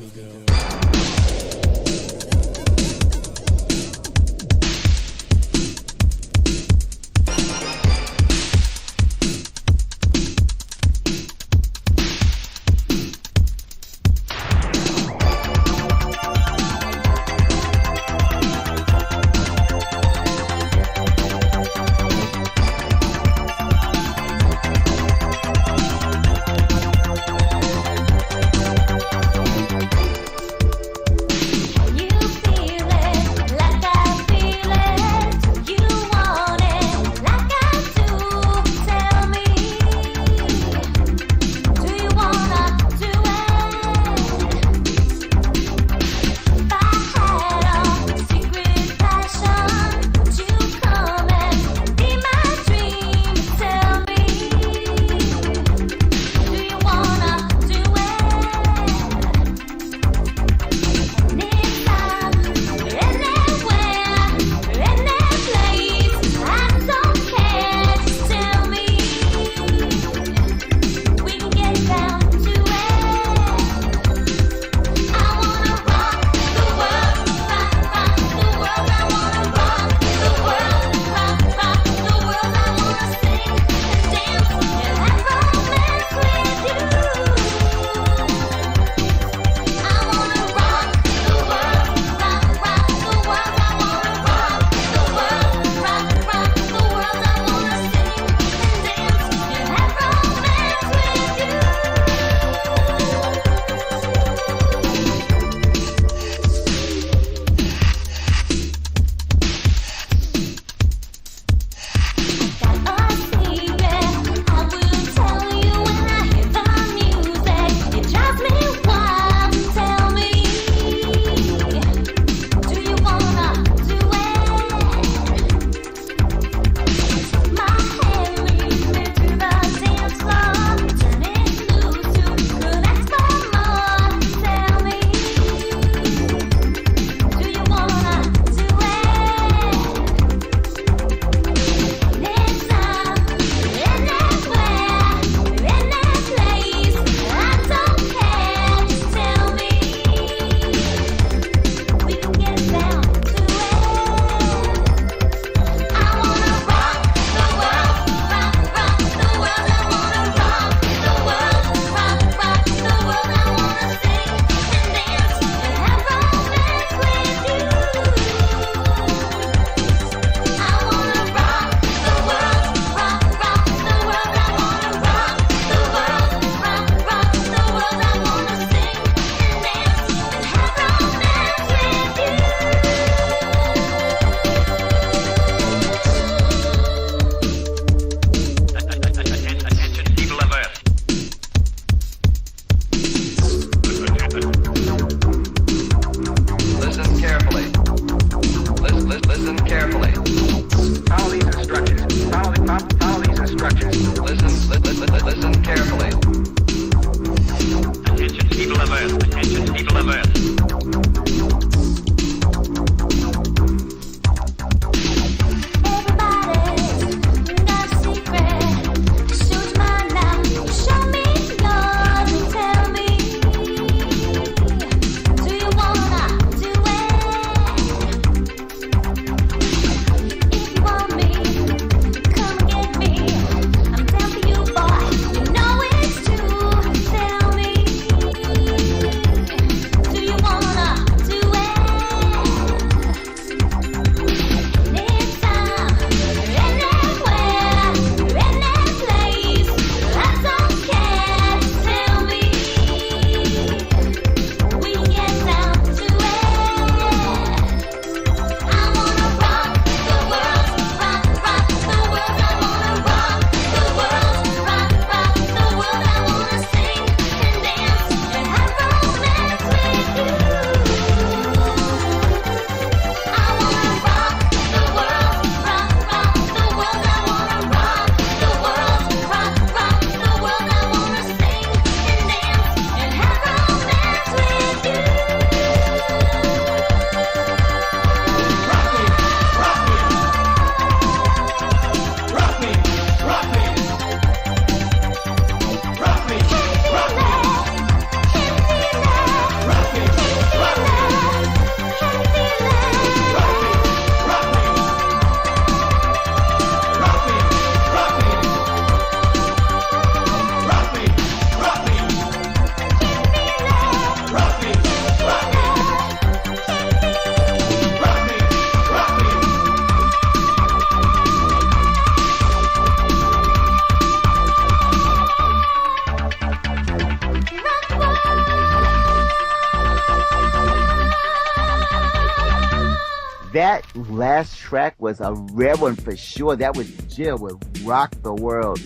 That last track was a rare one for sure. That was Jill with Rock the World.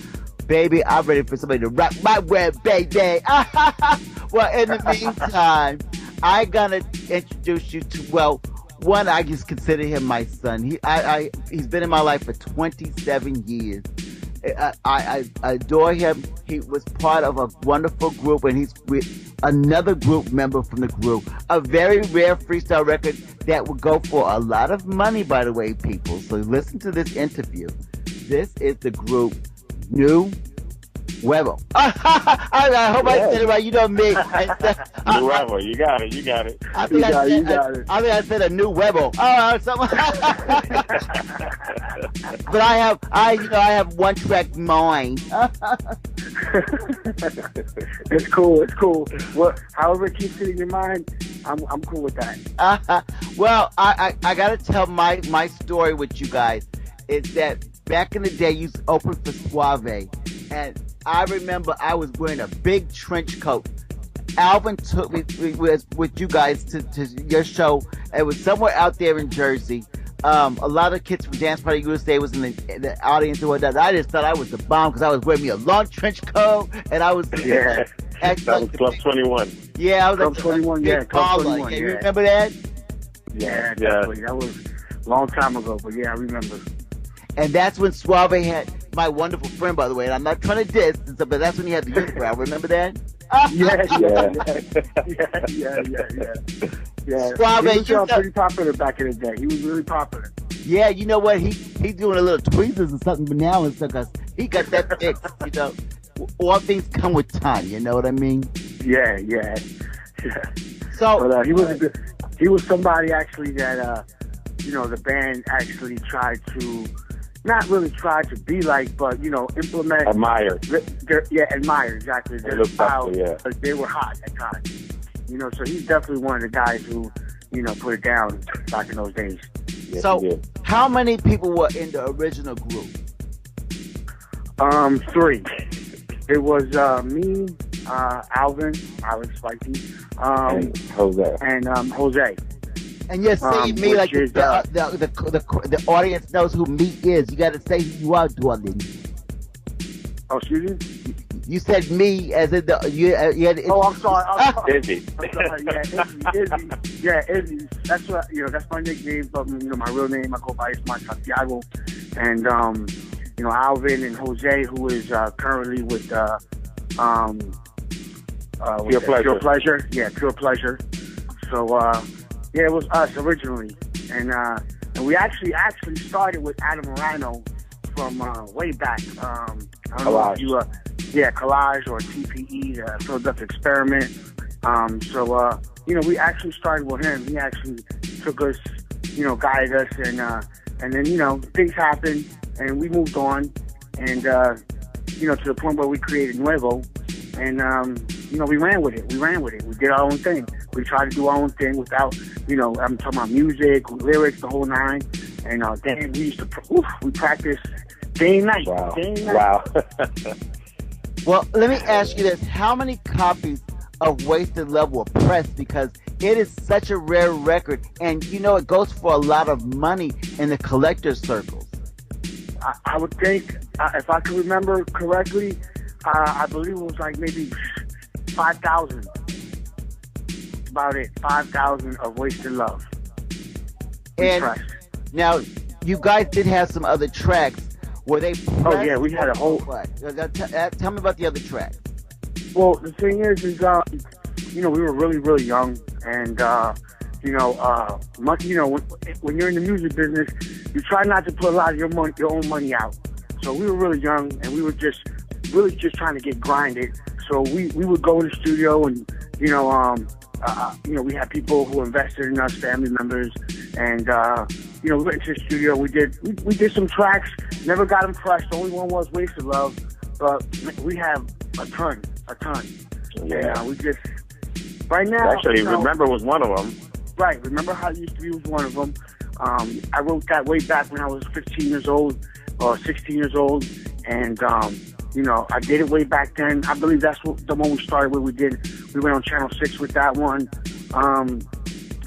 Baby, I'm ready for somebody to rock my world, baby. Well, in the meantime, I gonna introduce you to, well, one, I just consider him my son. He's been in my life for 27 years. I adore him. He was part of a wonderful group, and he's with another group member from the group. A very rare freestyle record that would go for a lot of money, by the way, people. So listen to this interview. This is the group New Huevo. I hope I said it right. You know me. New Huevo. You got it. You got it. I think I said a new Huevo. But I have one track mind. It's cool. It's cool. Well, however it keeps it in your mind, I'm cool with that. Well, I gotta tell my story with you guys. Is that back in the day, you opened for Suave, and I remember I was wearing a big trench coat. Alvin took me with you guys to your show. It was somewhere out there in Jersey. A lot of kids from Dance Party USA was in the audience and whatnot. I just thought I was the bomb because I was wearing me a long trench coat and I was that was Club 21. Yeah, I was Club 21. Yeah, Club 21. Yeah, you remember that? Yeah, definitely. That was a long time ago, but yeah, I remember. And that's when Suave had my wonderful friend, by the way. And I'm not trying to diss, but that's when he had the unibrow. Remember that? Yeah. Suave, he was pretty popular back in the day. He was really popular. Yeah, you know what? He's doing a little tweezers or something, but now it's because he got that fixed. You know, all things come with time. You know what I mean? Yeah. So, but he was somebody actually that the band actually tried to. Not really try to be like, but, implement... Admire. Admire, exactly. Their style, they were hot at times. So he's definitely one of the guys who, put it down back in those days. Yes, so, how many people were in the original group? 3. It was me, Alvin Spiky, and Jose. Jose. And you're saying me like the audience knows who me is. You got to say who you are, darling. Oh, excuse me? You said me as in the... Oh, I'm sorry. Izzy. I'm sorry. Izzy. Yeah, Izzy. That's what, that's my nickname, but, my real name, I go by Ismael Santiago. And, Alvin and Jose, who is currently with Pure Pleasure. Pure Pleasure. Yeah, Pure Pleasure. So yeah, it was us originally, and we actually started with Adam Morano from way back. I don't know if you Collage or TPE, the Philadelphia Experiment. So we actually started with him. He actually took us, guided us, and then things happened, and we moved on, and to the point where we created Nuevo, and we ran with it. We did our own thing. We tried to do our own thing without, I'm talking about music, lyrics, the whole nine. And then we used to, we practiced day and night. Wow. Day and night. Wow. Well, let me ask you this. How many copies of Wasted Love were pressed? Because it is such a rare record, and it goes for a lot of money in the collector's circles. I would think, if I can remember correctly, I believe it was like maybe 5,000. About it, 5,000 of Wasted Love. And pressed. Now, you guys did have some other tracks. Were they pressed? Oh yeah, we had a whole. Tell me about the other tracks. Well, the thing is we were really, really young, and when you're in the music business, you try not to put a lot of your own money out. So we were really young, and we were just trying to get grinded. So we would go in the studio, and we had people who invested in us, family members, and we went into the studio. We did some tracks, never got them pressed. The only one was Wasted Love, but we have a ton. Yeah, we just right now. Actually, Remember was one of them. Right, Remember How It Used to Be was one of them. I wrote that way back when I was 15 years old or 16 years old, and I did it way back then. I believe that's the one we started with. We went on Channel 6 with that one.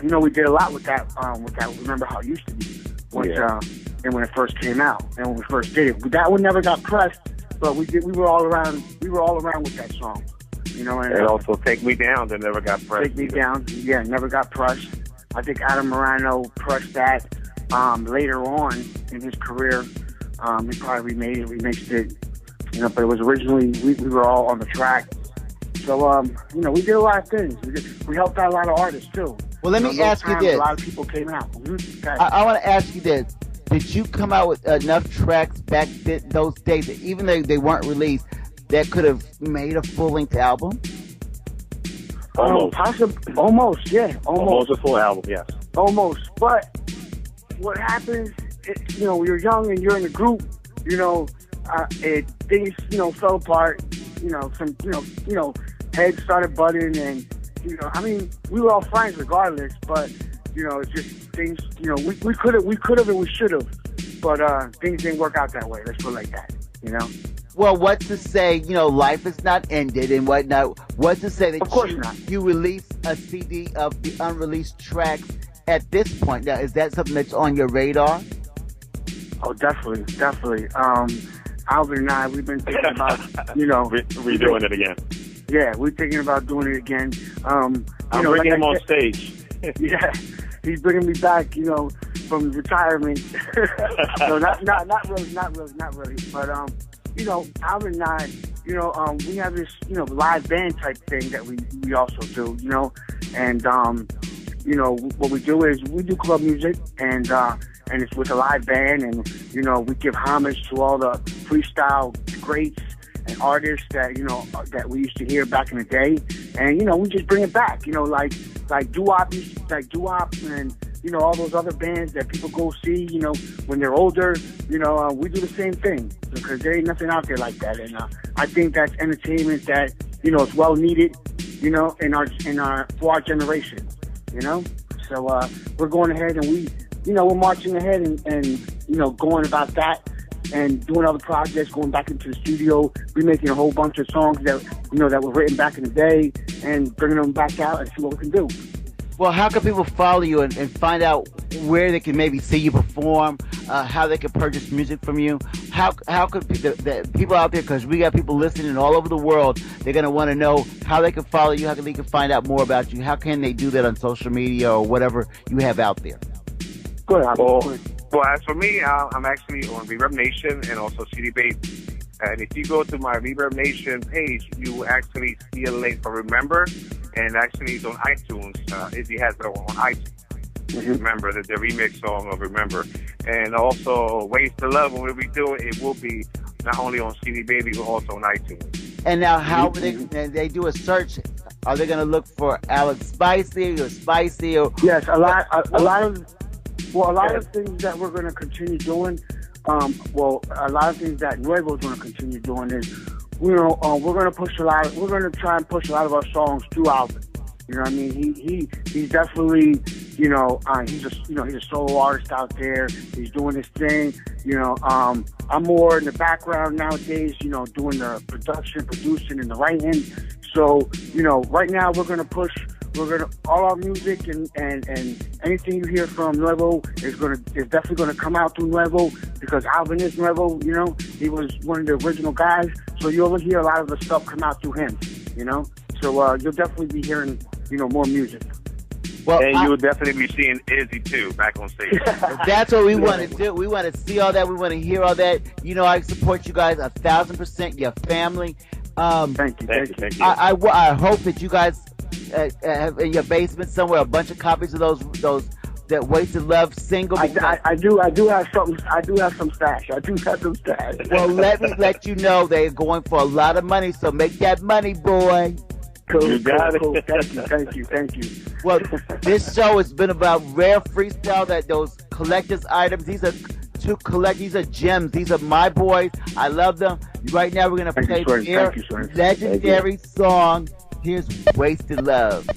We did a lot with that. Remember How It Used to Be. And when it first came out, and when we first did it, that one never got pressed. But we were all around. We were all around with that song. And also Take Me Down that never got pressed. Take Me Down, yeah, never got pressed. I think Adam Morano pressed that later on in his career. He probably remixed it. But it was originally, we were all on the track. So, we did a lot of things. We helped out a lot of artists, too. Well, let me ask you this. A lot of people came out. Okay. I want to ask you this. Did you come out with enough tracks back those days, that even though they weren't released, that could have made a full-length album? Almost, yeah. Almost a full album, yes. Almost. But what happens, when you're young and you're in a group, things, fell apart. Heads started butting, and we were all friends regardless. But it's just things. We could have and we should have, but things didn't work out that way. Let's put it like that. Well, what's to say? Life is not ended and whatnot. What's to say that of course not. You release a CD of the unreleased tracks at this point? Now, is that something that's on your radar? Oh, definitely. Alvin and I, we've been thinking about, redoing it again. Yeah, we're thinking about doing it again. I'm bringing him on stage. Yeah, he's bringing me back, from retirement. No, not really. But Alvin and I, we have this, live band type thing that we also do, and what we do is we do club music, and it's with a live band, and we give homage to all the freestyle greats and artists that that we used to hear back in the day, and we just bring it back, like doo-wop, and all those other bands that people go see, when they're older. We do the same thing because there ain't nothing out there like that, and I think that's entertainment that is well needed, for our generation, So we're going ahead, and we're marching ahead and going about that and doing other projects, going back into the studio, remaking a whole bunch of songs that that were written back in the day, and bringing them back out and see what we can do. Well, how can people follow you and find out where they can maybe see you perform, how they can purchase music from you? How could the people out there, because we got people listening all over the world, they're going to want to know how they can follow you, how they can find out more about you. How can they do that on social media or whatever you have out there? Go ahead. Well, as for me, I'm actually on Reverb Nation and also CD Bass. And if you go to my Reverb Nation page, you will actually see a link for Remember. and actually it's on iTunes. Izzy has it on iTunes. Remember the remix song of Remember, and also Ways to Love. When we do it, it will be not only on CD Baby but also on iTunes. And now, how would they do a search? Are they going to look for Alex Spicy or Spicy or? Yes, a lot of things that we're going to continue doing. A lot of things that Nuevo's going to continue doing is, we're going to push a lot. We're going to try and push a lot of our songs through Alvin. You know what I mean? He's definitely, he's a solo artist out there. He's doing his thing. I'm more in the background nowadays, doing the producing and the writing. So, right now we're going to push, all our music and anything you hear from Nuevo is definitely going to come out through Nuevo, because Alvin is Nuevo, he was one of the original guys. So you'll hear a lot of the stuff come out through him, So you'll definitely be hearing, more music. Well, and you will definitely be seeing Izzy too back on stage. That's what we want to do. We want to see all that. We want to hear all that. I support you guys 1,000%. Your family. Thank you. I hope that you guys have in your basement somewhere a bunch of copies of those that Wasted Love single. I do have something. I do have some stash. Well, let me let you know they're going for a lot of money. So make that money, boy. Cool. Thank you. Well, this show has been about rare freestyle, that those collector's items. These are these are gems. These are my boys. I love them. Right now we're going to play their legendary song. Here's Wasted Love.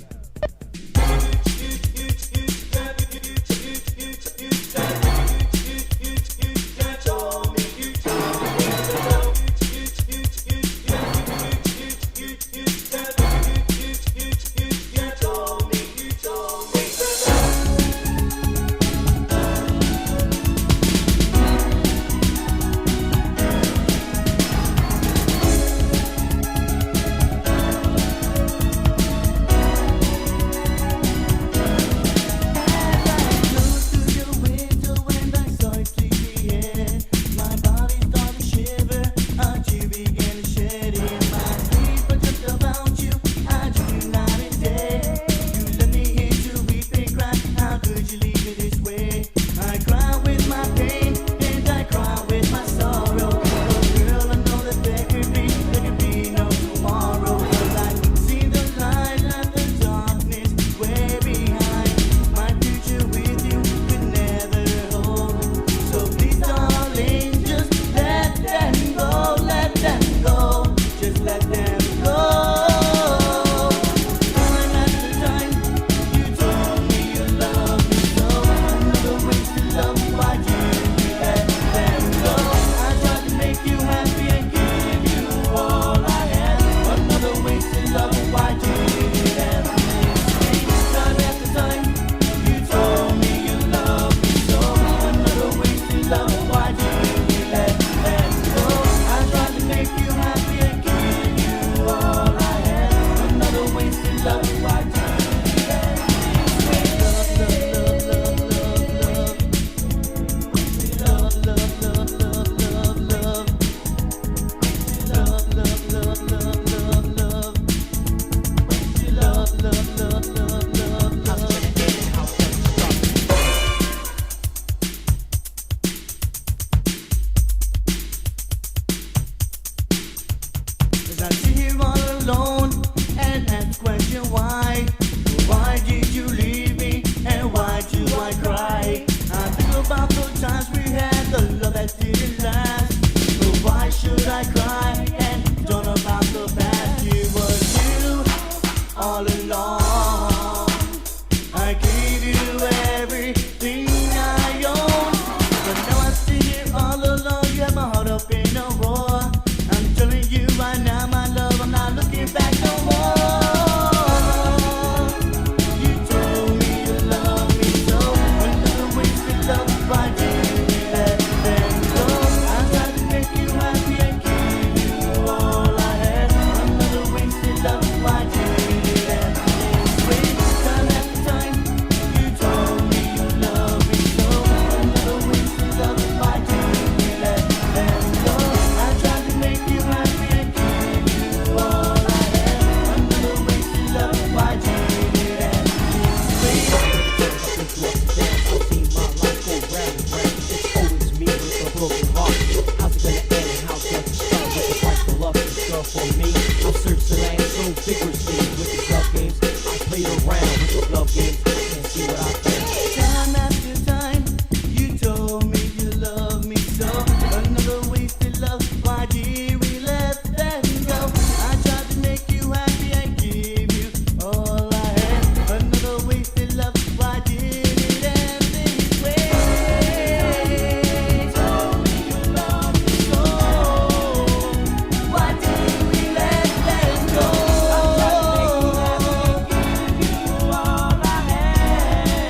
Time after time, you told me you love me so. Another wasted love. Why did we let that go? I tried to make you happy. I gave you all I had. Another wasted love. Why did it end this way? Told me you love me so. Why did we let that go? I tried to make you happy. I gave you all I had.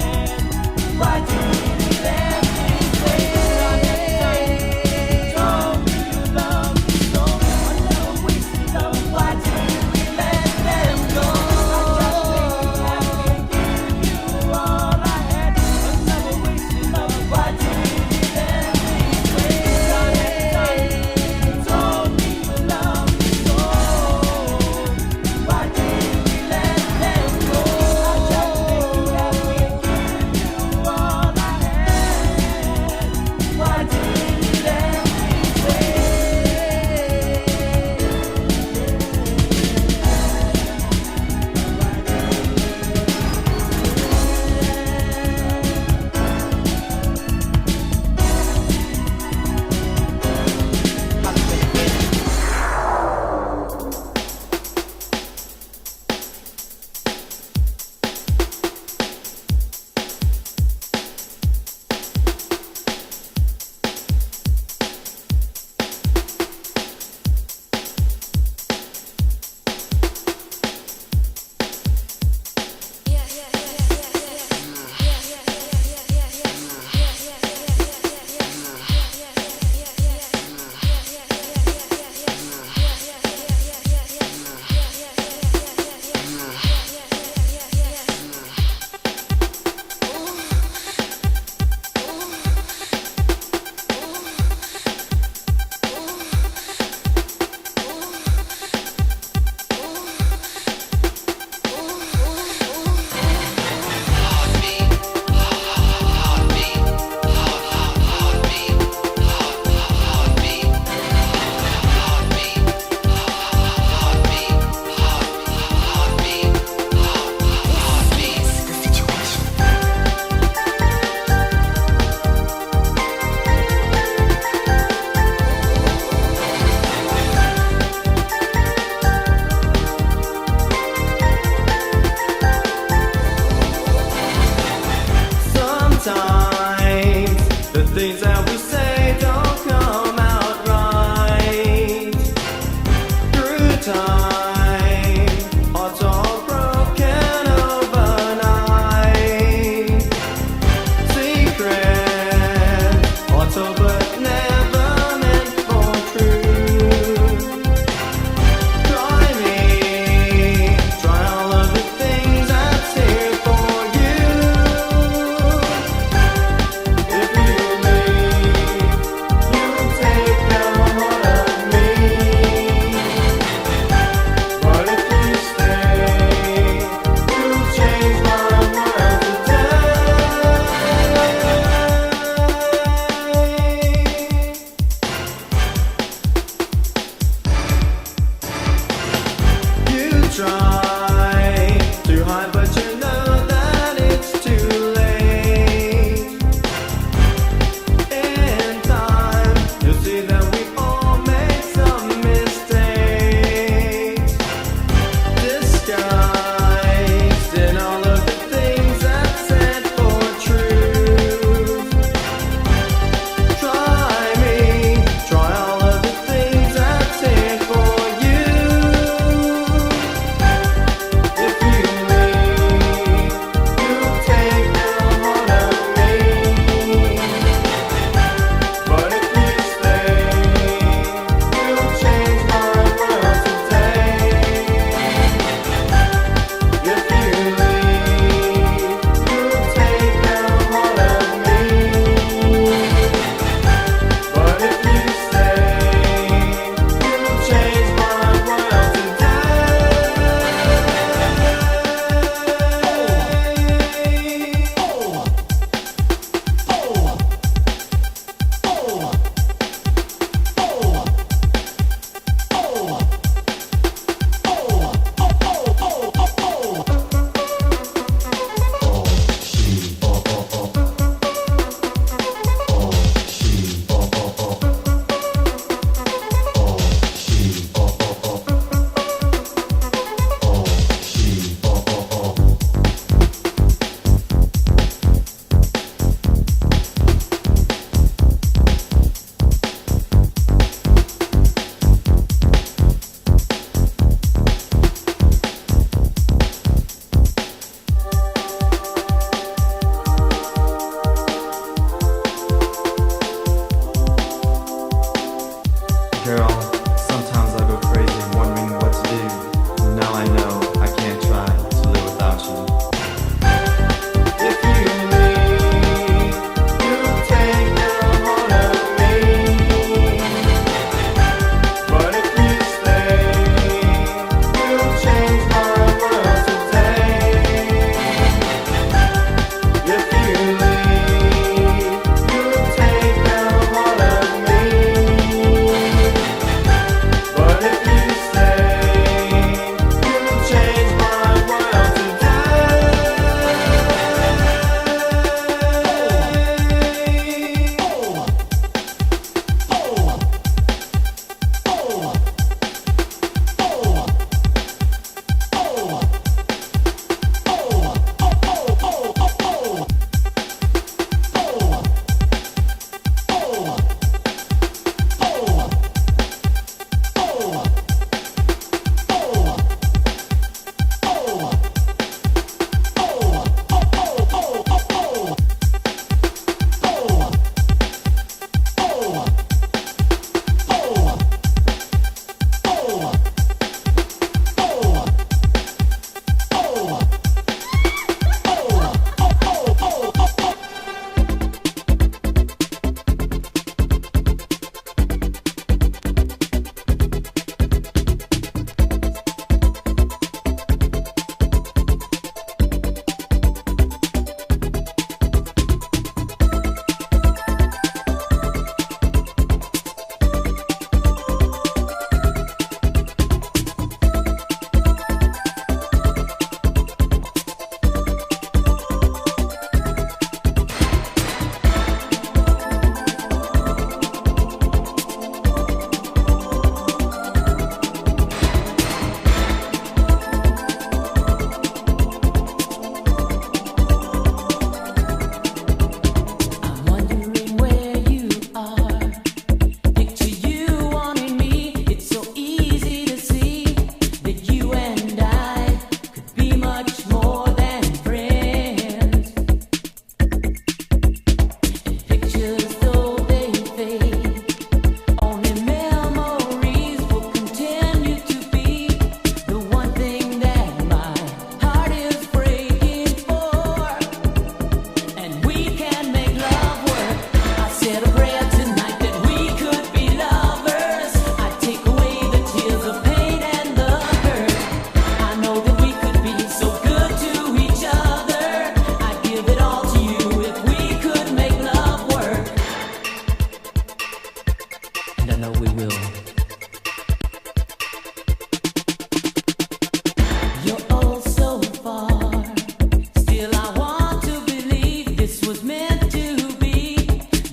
was meant to be,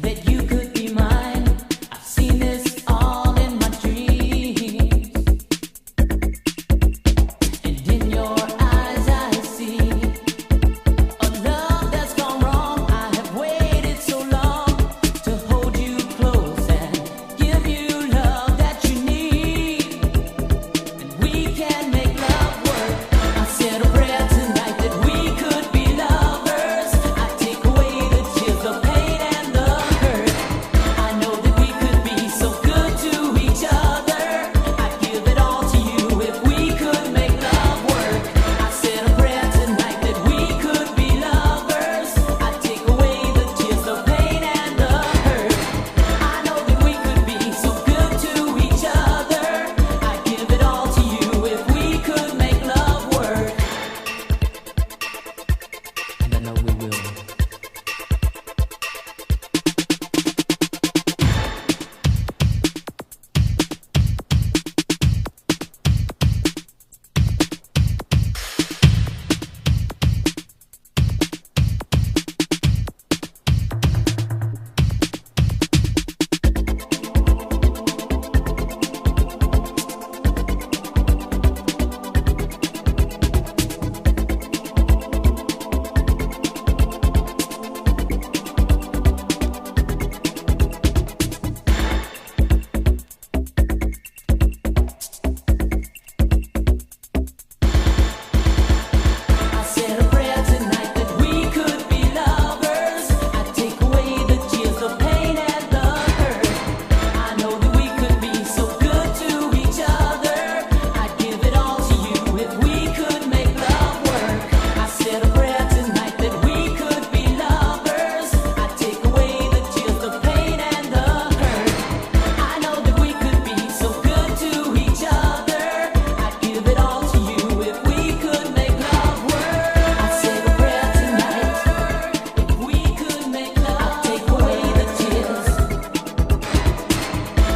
that you could be mine. I've seen this all in my dreams. And in your eyes I see a love that's gone wrong. I have waited so long to hold you close and give you love that you need. And we can make love work. I said a prayer tonight that we could be lovers. I take away the tears, the pain and the hurt. I know that we could be so good to each other. I'd give it all to you if we could make love work. I said a prayer tonight that we could be lovers. I take away the tears, the pain and the hurt. I know that we could be so good to each other. I'd give it all to you if we could make love work. And I know we will. I said a prayer tonight that we could be lovers. I take away the tears, the pain and the hurt. I know that we could be so good to each other. I'd give it all to you if we could make love work. I said a prayer tonight that we could be lovers. I take away the tears, the pain and the hurt. I know that we could be so good to each other. I'd give it all to you if we could make love work. I said a prayer tonight. If we could make love, take away the tears.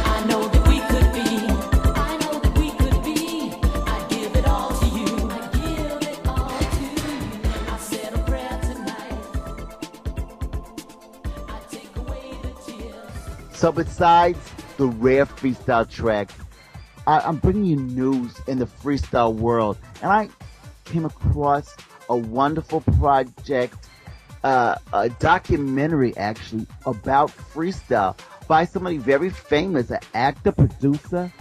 I know that we could be. I know that we could be. I'd give it all to you. I'd give it all to you. I said a prayer tonight. I'd take away the tears. So besides the rare freestyle track, I'm bringing you news in the freestyle world, and I came across a wonderful project, a documentary actually about freestyle by somebody very famous, an actor, producer.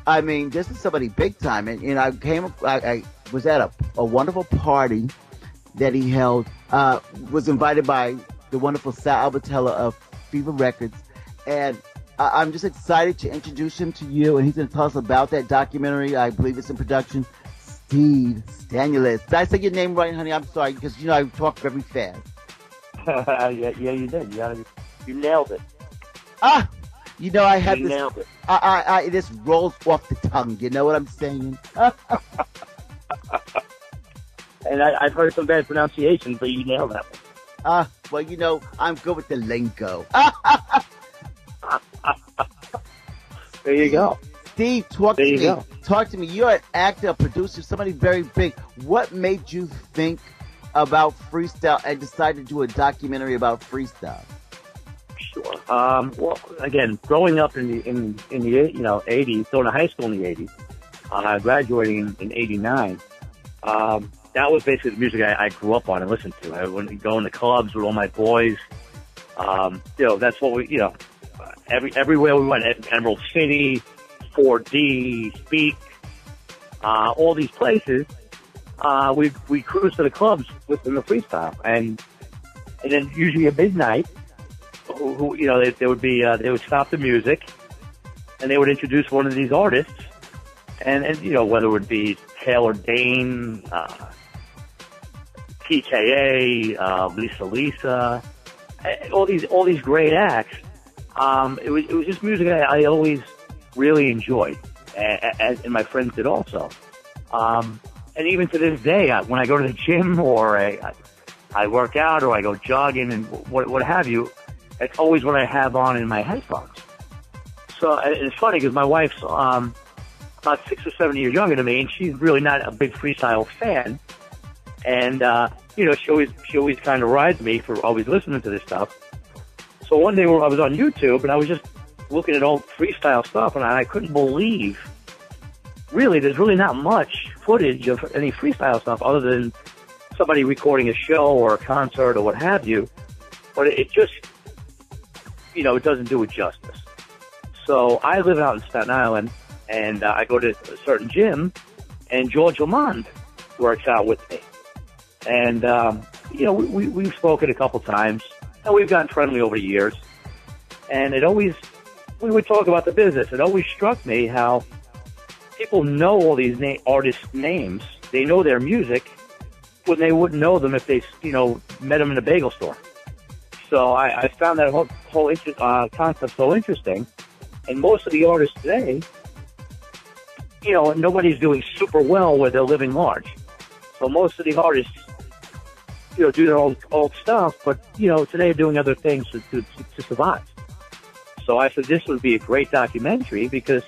I mean, this is somebody big time, and I was at a wonderful party that he held. Was invited by the wonderful Sal Albertella of Fever Records, and I'm just excited to introduce him to you, and he's going to tell us about that documentary. I believe it's in production. Steve Stanulis. Did I say your name right, honey? I'm sorry, because I talk very fast. Yeah, you did. You nailed it. I have You this. nailed it. It just rolls off the tongue. You know what I'm saying? And I've heard some bad pronunciations, but you nailed that one. Well, I'm good with the lingo. There you go. Steve, talk There to you me. go. Talk to me. You're an actor, a producer, somebody very big. What made you think about freestyle and decide to do a documentary about freestyle? Sure. Well, again, growing up in the 80s, going to high school in the 80s, graduating in 89, that was basically the music I grew up on and listened to. I would go into clubs with all my boys. That's what we, everywhere we went, Emerald City, 4D, Speak, all these places, we cruised to the clubs within the freestyle, and then usually at midnight, they would stop the music, and they would introduce one of these artists, and whether it would be Taylor Dane, TKA, Lisa, all these great acts. It was just music I always really enjoyed, and my friends did also. And even to this day, when I go to the gym or I work out or I go jogging and what have you, it's always what I have on in my headphones. So and it's funny because my wife's about 6 or 7 years younger than me, and she's really not a big freestyle fan. And she always kind of rides me for always listening to this stuff. So one day I was on YouTube and I was just looking at old freestyle stuff, and I couldn't believe, really, there's really not much footage of any freestyle stuff other than somebody recording a show or a concert or what have you. But it just, it doesn't do it justice. So I live out in Staten Island, and I go to a certain gym, and George Lamond works out with me. And, we've spoken a couple times, and we've gotten friendly over the years. And we would talk about the business. It always struck me how people know all these artists' names. They know their music when they wouldn't know them if they, met them in a bagel store. So I found that whole concept so interesting. And most of the artists today, nobody's doing super well where they're living large. So most of the artists, do their old stuff, but, today they're doing other things to survive. So I said this would be a great documentary because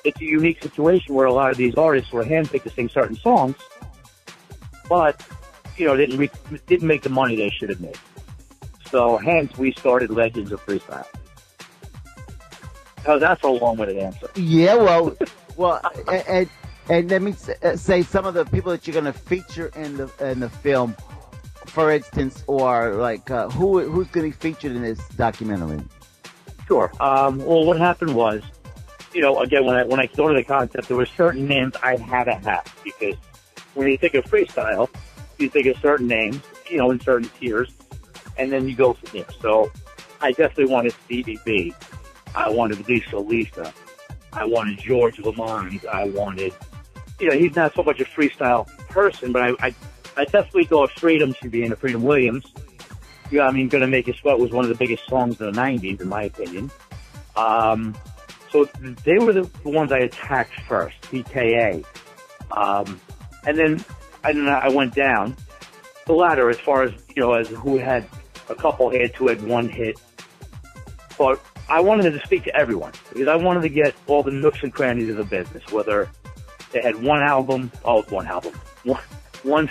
it's a unique situation where a lot of these artists were handpicked to sing certain songs, but, didn't make the money they should have made. So hence we started Legends of Freestyle. Oh, that's a long-winded answer. Yeah, well, and let me say some of the people that you're going to feature in the film, for instance, or like who's going to be featured in this documentary? Sure. Well, what happened was, again, when I thought of the concept, there were certain names I had to have because when you think of freestyle, you think of certain names, in certain tiers, and then you go from there. So I definitely wanted Stevie B. I wanted Lisa. I wanted George Lamond. I wanted, he's not so much a freestyle person, but I definitely thought Freedom should be in the Freedom Williams. Gonna Make You Sweat was one of the biggest songs in the 90s, in my opinion. So they were the ones I attacked first, PKA. And then I went down the ladder as far as, as who had a couple hits, who had one hit. But I wanted to speak to everyone because I wanted to get all the nooks and crannies of the business, whether they had one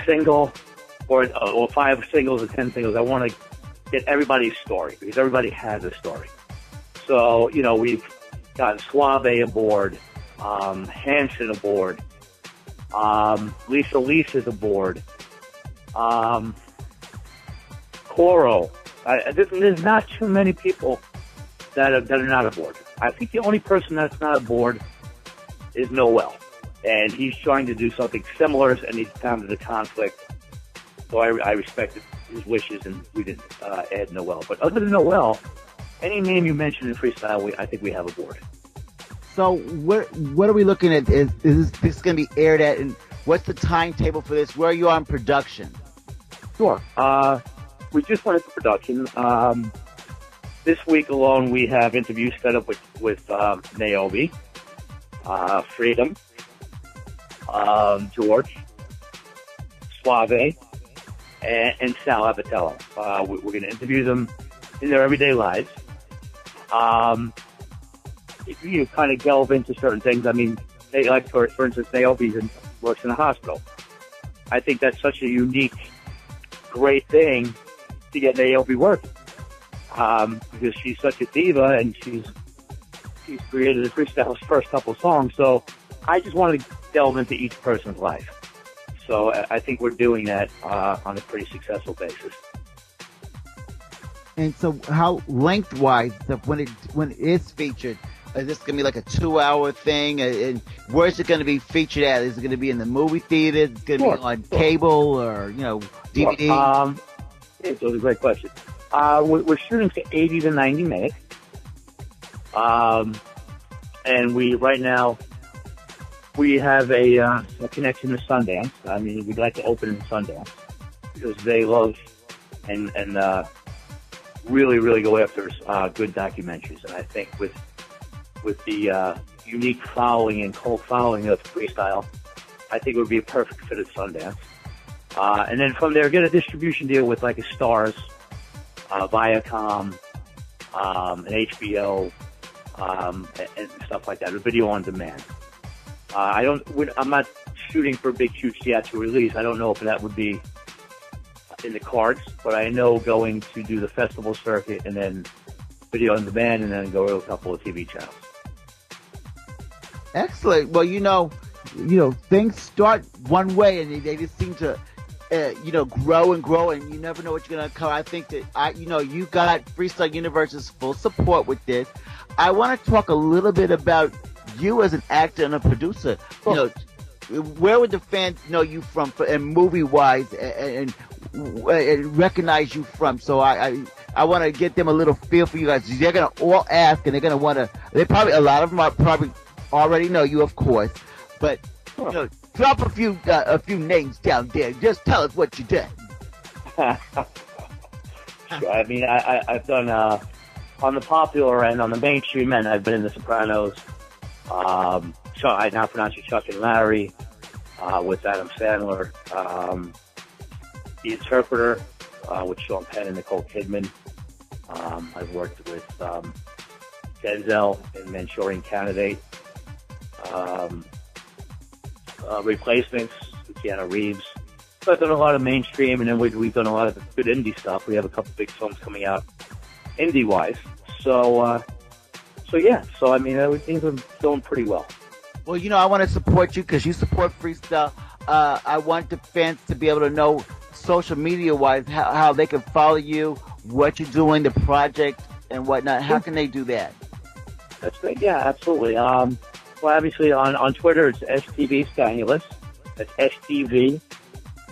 single, or 5 singles or 10 singles. I want to get everybody's story because everybody has a story. So, we've gotten Suave aboard, Hanson aboard, Lisa's aboard, Coro. There's not too many people that are not aboard. I think the only person that's not aboard is Noel. And he's trying to do something similar, and he's found a conflict. So I respected his wishes, and we didn't add Noel. But other than Noel, any name you mentioned in freestyle, I think we have aboard. So what are we looking at? Is this going to be aired at? And what's the timetable for this? Where are you on production? Sure. We just went into production. This week alone, we have interviews set up with Naomi, Freedom, George, Suave, and Sal Abatello. We're going to interview them in their everyday lives. If you kind of delve into certain things, for instance, Naomi works in a hospital. I think that's such a unique, great thing to get Naomi working. Because she's such a diva and she's created the freestyle's first couple songs. So I just wanted to delve into each person's life. So I think we're doing that on a pretty successful basis. And so how lengthwise, when it is featured, is this going to be like a 2-hour thing? And where's it going to be featured at? Is it going to be in the movie theater? Is it going to be on cable or, DVD? It's a great question. We're shooting for 80 to 90 minutes. And right now, we have a connection to Sundance. We'd like to open in Sundance because they love and really, really go after good documentaries. And I think with the unique following and cult following of freestyle, I think it would be a perfect fit at Sundance. And then from there, get a distribution deal with like a Stars, Viacom, and HBO, and stuff like that. A video on demand. I'm not shooting for a big, huge theatrical release. I don't know if that would be in the cards, but I know going to do the festival circuit and then video on demand and then go to a couple of TV channels. Excellent. Well, things start one way and they just seem to, grow and grow, and you never know what you're going to come. I think that you got Freestyle Universe's full support with this. I want to talk a little bit about you as an actor and a producer. Sure. Where would the fans know you from, and movie-wise, and recognize you from? So I want to get them a little feel for you guys. They're gonna all ask, and they're gonna want to. A lot of them are probably already know you, of course, but drop a few names down there. Just tell us what you did. Sure. I mean, I've done on the popular end, on the mainstream end, I've been in The Sopranos. I now pronounce you Chuck and Larry, with Adam Sandler. The Interpreter, with Sean Penn and Nicole Kidman. I've worked with Denzel in Manchurian Candidate. Replacements with Keanu Reeves. So I've done a lot of mainstream, and then we've done a lot of good indie stuff. We have a couple big films coming out indie-wise. So I mean, things are going pretty well. Well, I want to support you because you support Freestyle. I want the fans to be able to know social media-wise how they can follow you, what you're doing, the project, and whatnot. How can they do that? That's great. Yeah, absolutely. Well, obviously on Twitter, it's STV Stanulis. That's STV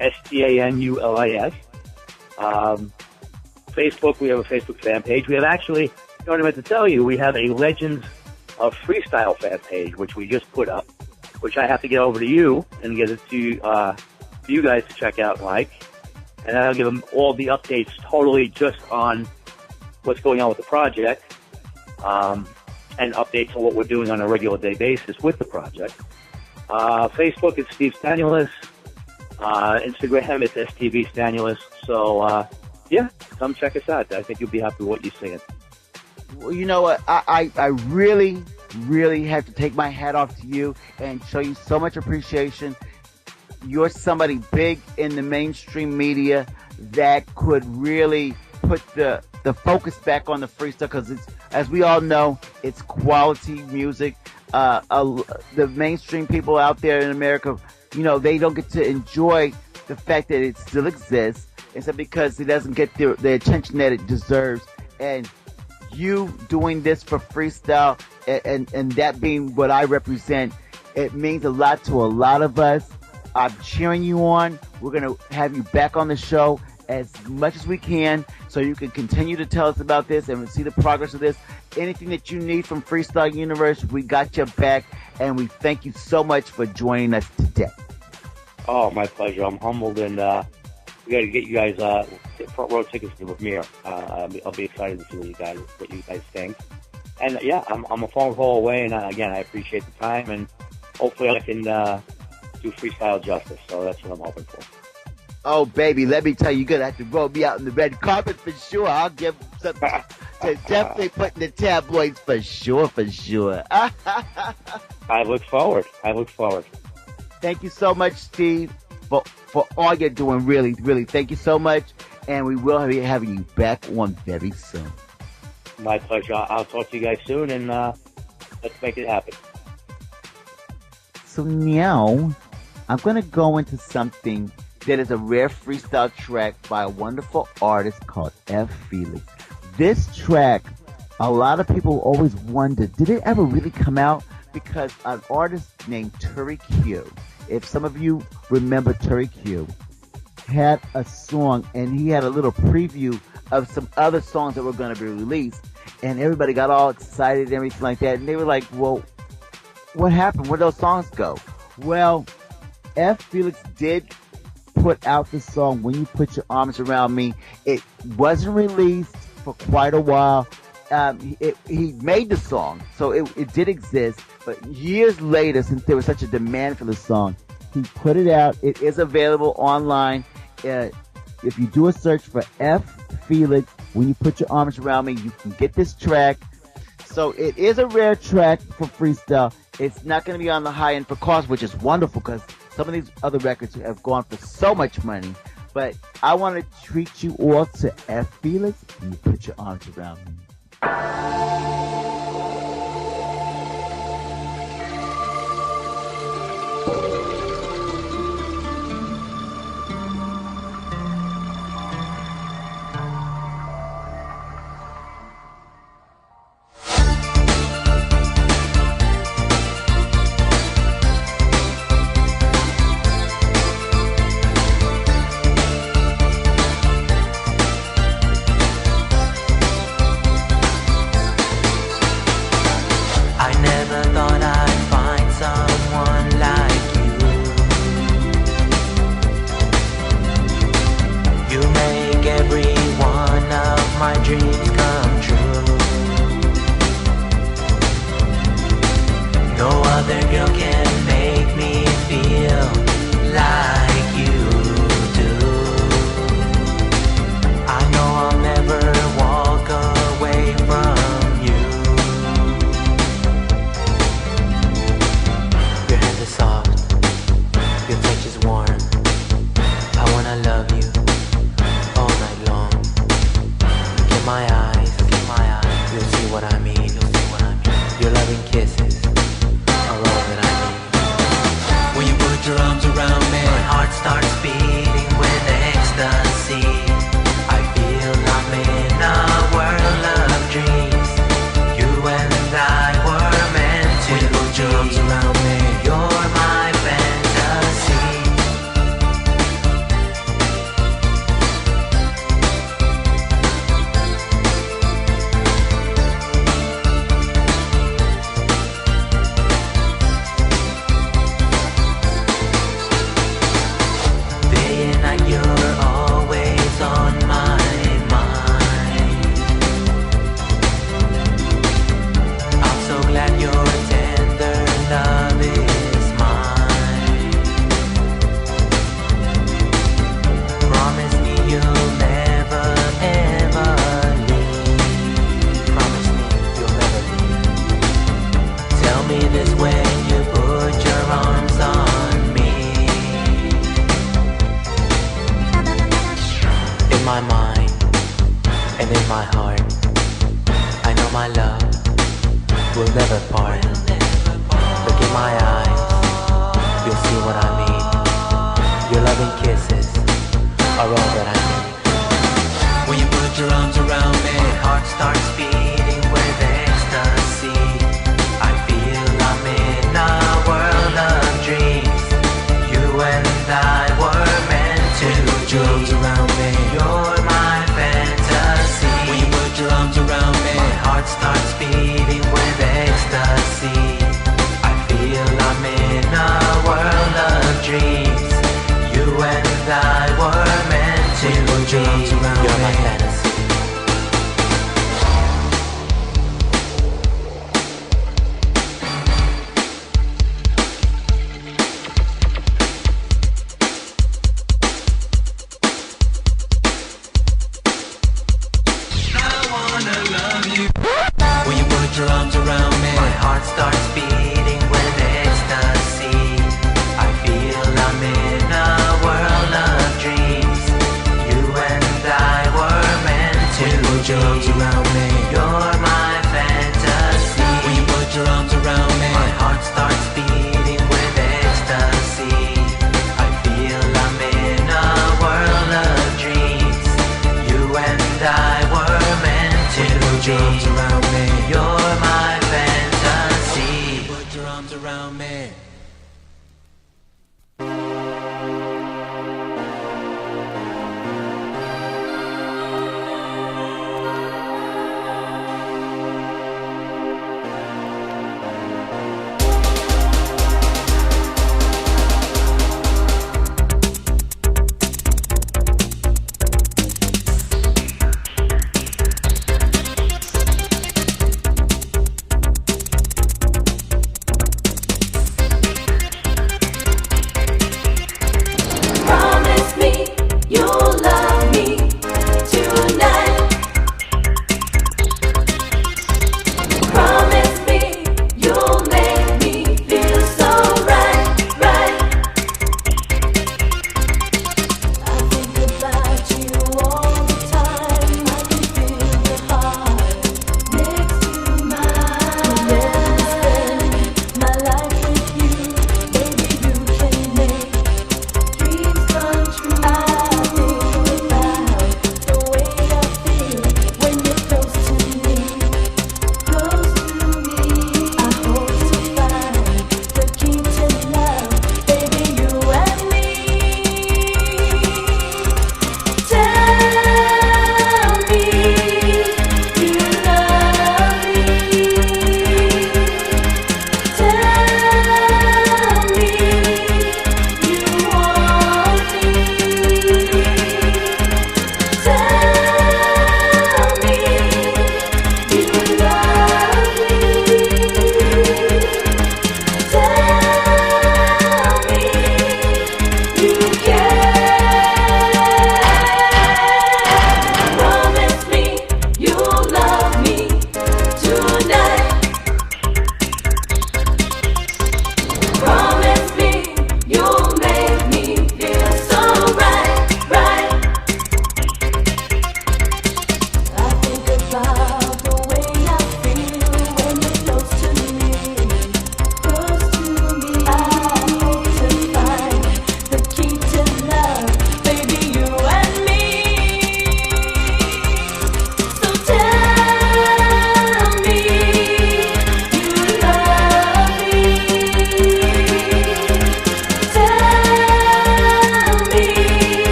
STANULIS. Facebook, we have a Facebook fan page. We have actually, I meant to tell you, we have a Legends of Freestyle fan page, which we just put up, which I have to get over to you and get it to for you guys to check out and like. And then I'll give them all the updates totally just on what's going on with the project, and updates on what we're doing on a regular day basis with the project. Facebook is Steve Stanulis. Instagram is STV Stanulis. So, come check us out. I think you'll be happy with what you're seeing. Well, you know what? I really, really have to take my hat off to you and show you so much appreciation. You're somebody big in the mainstream media that could really put the focus back on the freestyle, because it's, as we all know, it's quality music. The mainstream people out there in America, they don't get to enjoy the fact that it still exists. It's because it doesn't get the attention that it deserves. And you doing this for freestyle and that being what I represent, it means a lot to a lot of us. I'm cheering you on. We're going to have you back on the show as much as we can so you can continue to tell us about this and see the progress of this. Anything that you need from Freestyle Universe, we got your back, and we thank you so much for joining us today. Oh, my pleasure. I'm humbled, and we got to get you guys front row tickets to the premiere. I'll be excited to see what you guys think. And I'm a phone call away, and again, I appreciate the time, and hopefully I can do freestyle justice. So that's what I'm hoping for. Oh, baby, let me tell you, you're going to have to roll me out in the red carpet for sure. I'll give something to definitely put in the tabloids for sure, for sure. I look forward. Thank you so much, Steve, for all you're doing. Really, really, thank you so much. And we will be having you back on very soon. My pleasure. I'll talk to you guys soon, and let's make it happen. So now I'm going to go into something that is a rare freestyle track by a wonderful artist called F. Felix. This track, a lot of people always wonder, did it ever really come out? Because an artist named Turi Q, if some of you remember Turi Q, had a song, and he had a little preview of some other songs that were going to be released, and everybody got all excited and everything like that, and they were like, well, what happened? Where'd those songs go? Well, F. Felix did put out the song When You Put Your Arms Around Me. It wasn't released for quite a while. He made the song, so it did exist, but years later, since there was such a demand for the song, he put it out. It is available online. If you do a search for F. Felix, When You Put Your Arms Around Me, you can get this track. So it is a rare track for freestyle. It's not going to be on the high end for cost, which is wonderful, because some of these other records have gone for so much money. But I want to treat you all to F. Felix, and you put your arms around me. I never thought I'd find someone like you. You make every one of my dreams come true. No other girl can make me feel like you do. I know I'll never walk away from you. Your hands are soft, your touch is warm. I wanna love you all night long. Look in my eyes, you'll see what I mean. Your loving kisses are all that I need. When you put your arms around me, my heart starts beating with ecstasy. I feel I'm in a world of dreams. You and I were meant to be. When you put your arms around me, you're my fantasy. Day and night, you're always on my mind. I'm so glad your tender love is mine. Promise me you'll never ever leave. Promise me you'll never leave. Tell me this when you put your arms on me. In my mind and in my heart, I know my love will never part. Look in my eyes, you'll see what I mean. Your loving kisses are all that I need. When you put your arms around me, my heart starts beating with ecstasy. I feel I'm in a world of dreams. You and I were meant to put your arms around me. You're my fantasy. When you put your arms around me, my heart starts beating with ecstasy. I feel I'm in a world of dreams. You and I were meant to be. You're my fantasy. When you put your arms around me, my heart starts beating with ecstasy. I feel I'm in a world of dreams. You and I were meant to be. When you put your arms around me, you're my fantasy. When you put your arms around me, my heart starts beating with ecstasy. I feel I'm in a world of dreams. You and I were meant to be. Put your arms around me, you're my fantasy. Put your arms around me.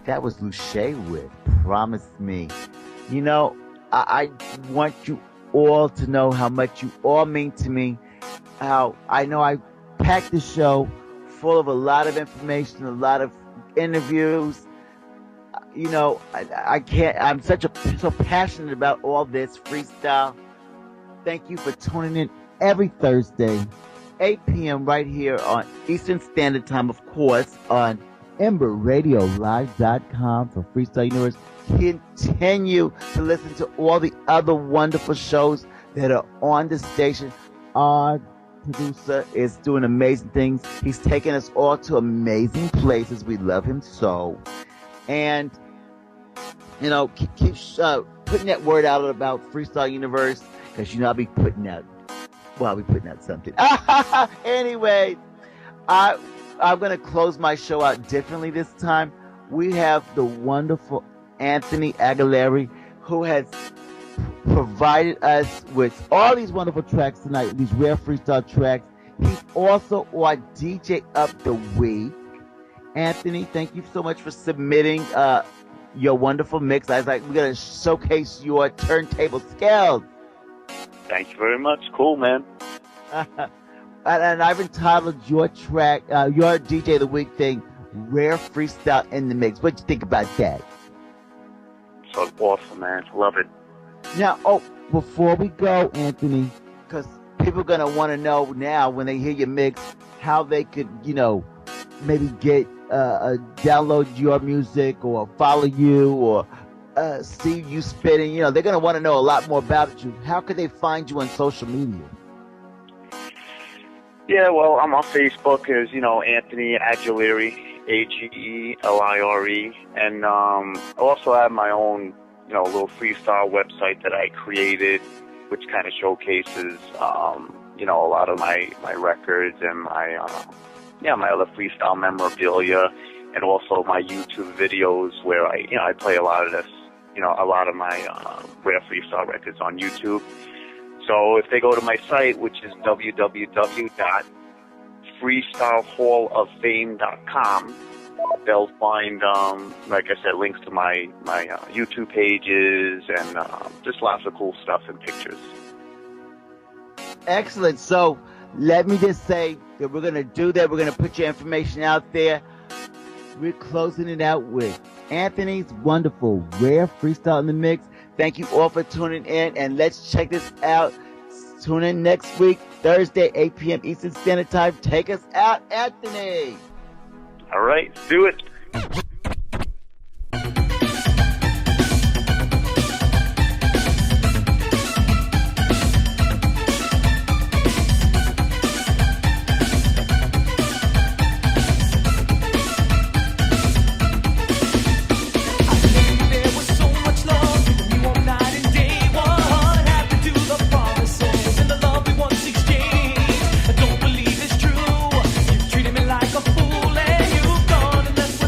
That was Luche with Promise Me. You know, I want you all to know how much you all mean to me. How I know I packed the show full of a lot of information, a lot of interviews. You know, I can't, I'm so passionate about all this freestyle. Thank you for tuning in every Thursday, 8 p.m. right here on Eastern Standard Time, of course, on EmberRadioLive.com for Freestyle Universe. Continue to listen to all the other wonderful shows that are on the station. Our producer is doing amazing things. He's taking us all to amazing places. We love him so. And, you know, keep putting that word out about Freestyle Universe, because, you know, I'll be putting out something. Anyway, I'm going to close my show out differently this time. We have the wonderful Anthony Aguilera, who has provided us with all these wonderful tracks tonight, these rare freestyle tracks. He's also our DJ of the week. Anthony, thank you so much for submitting your wonderful mix. I was like, we're going to showcase your turntable skills. Thank you very much. Cool, man. And I've entitled your track, your DJ of the week thing, Rare Freestyle in the Mix. What do you think about that? So awesome, man. Love it. Now, before we go, Anthony, because people are going to want to know now when they hear your mix, how they could, you know, maybe get, download your music or follow you or see you spitting. You know, they're going to want to know a lot more about you. How could they find you on social media? Yeah, well, I'm on Facebook as, you know, Anthony Aguilera, Agelire. And also I have my own, you know, little freestyle website that I created, which kind of showcases, you know, a lot of my records and my other freestyle memorabilia, and also my YouTube videos where I play a lot of this, you know, a lot of my rare freestyle records on YouTube. So if they go to my site, which is www.freestylehalloffame.com, they'll find, like I said, links to my YouTube pages and just lots of cool stuff and pictures. Excellent. So let me just say that we're going to do that. We're going to put your information out there. We're closing it out with Anthony's wonderful Rare Freestyle in the Mix. Thank you all for tuning in, and let's check this out. Tune in next week, Thursday, 8 p.m. Eastern Standard Time. Take us out, Anthony. All right, do it. Treated me like a fool and you've gone and left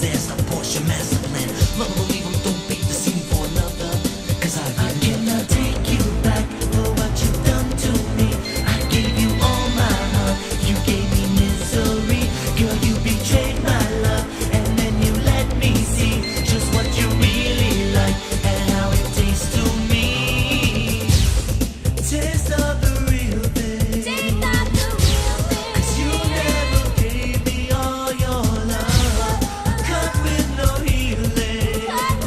there's a portion master plan. Mother believe him, don't beat the scene for another. Cause I cannot take you back for what you've done to me. I gave you all my heart, you gave me misery. Girl, you betrayed my love, and then you let me see just what you really like and how it tastes to me. Taste of the real thing. Cause you never gave me all your love. Cut with no healing.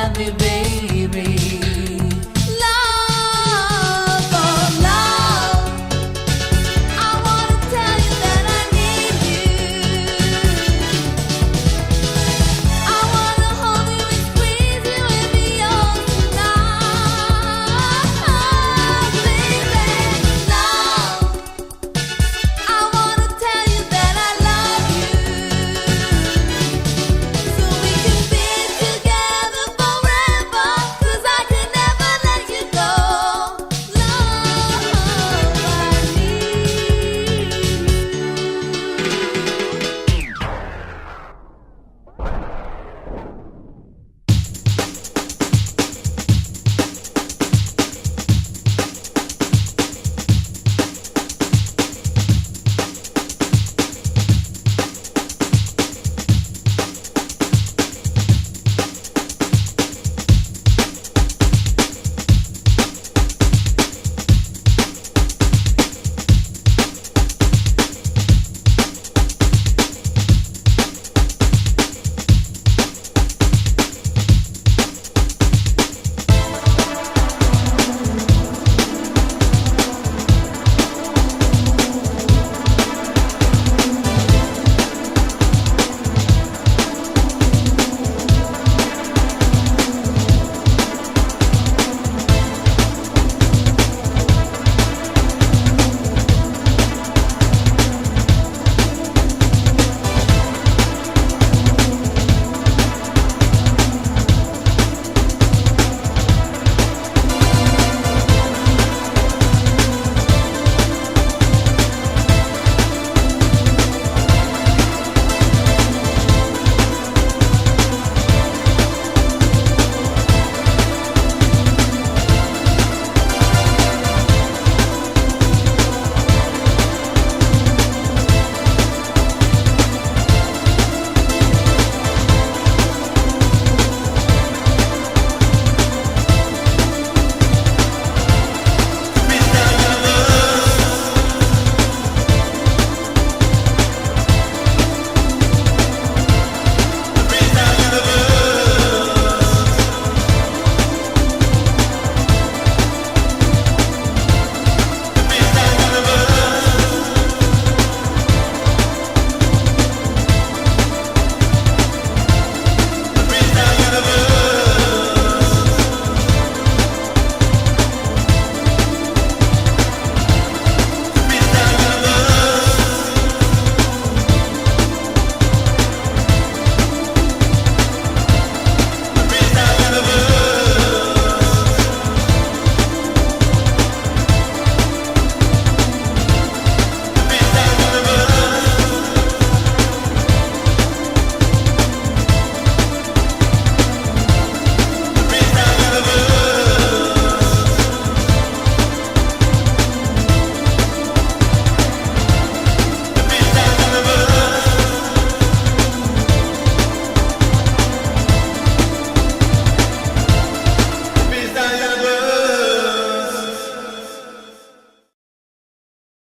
have me, baby.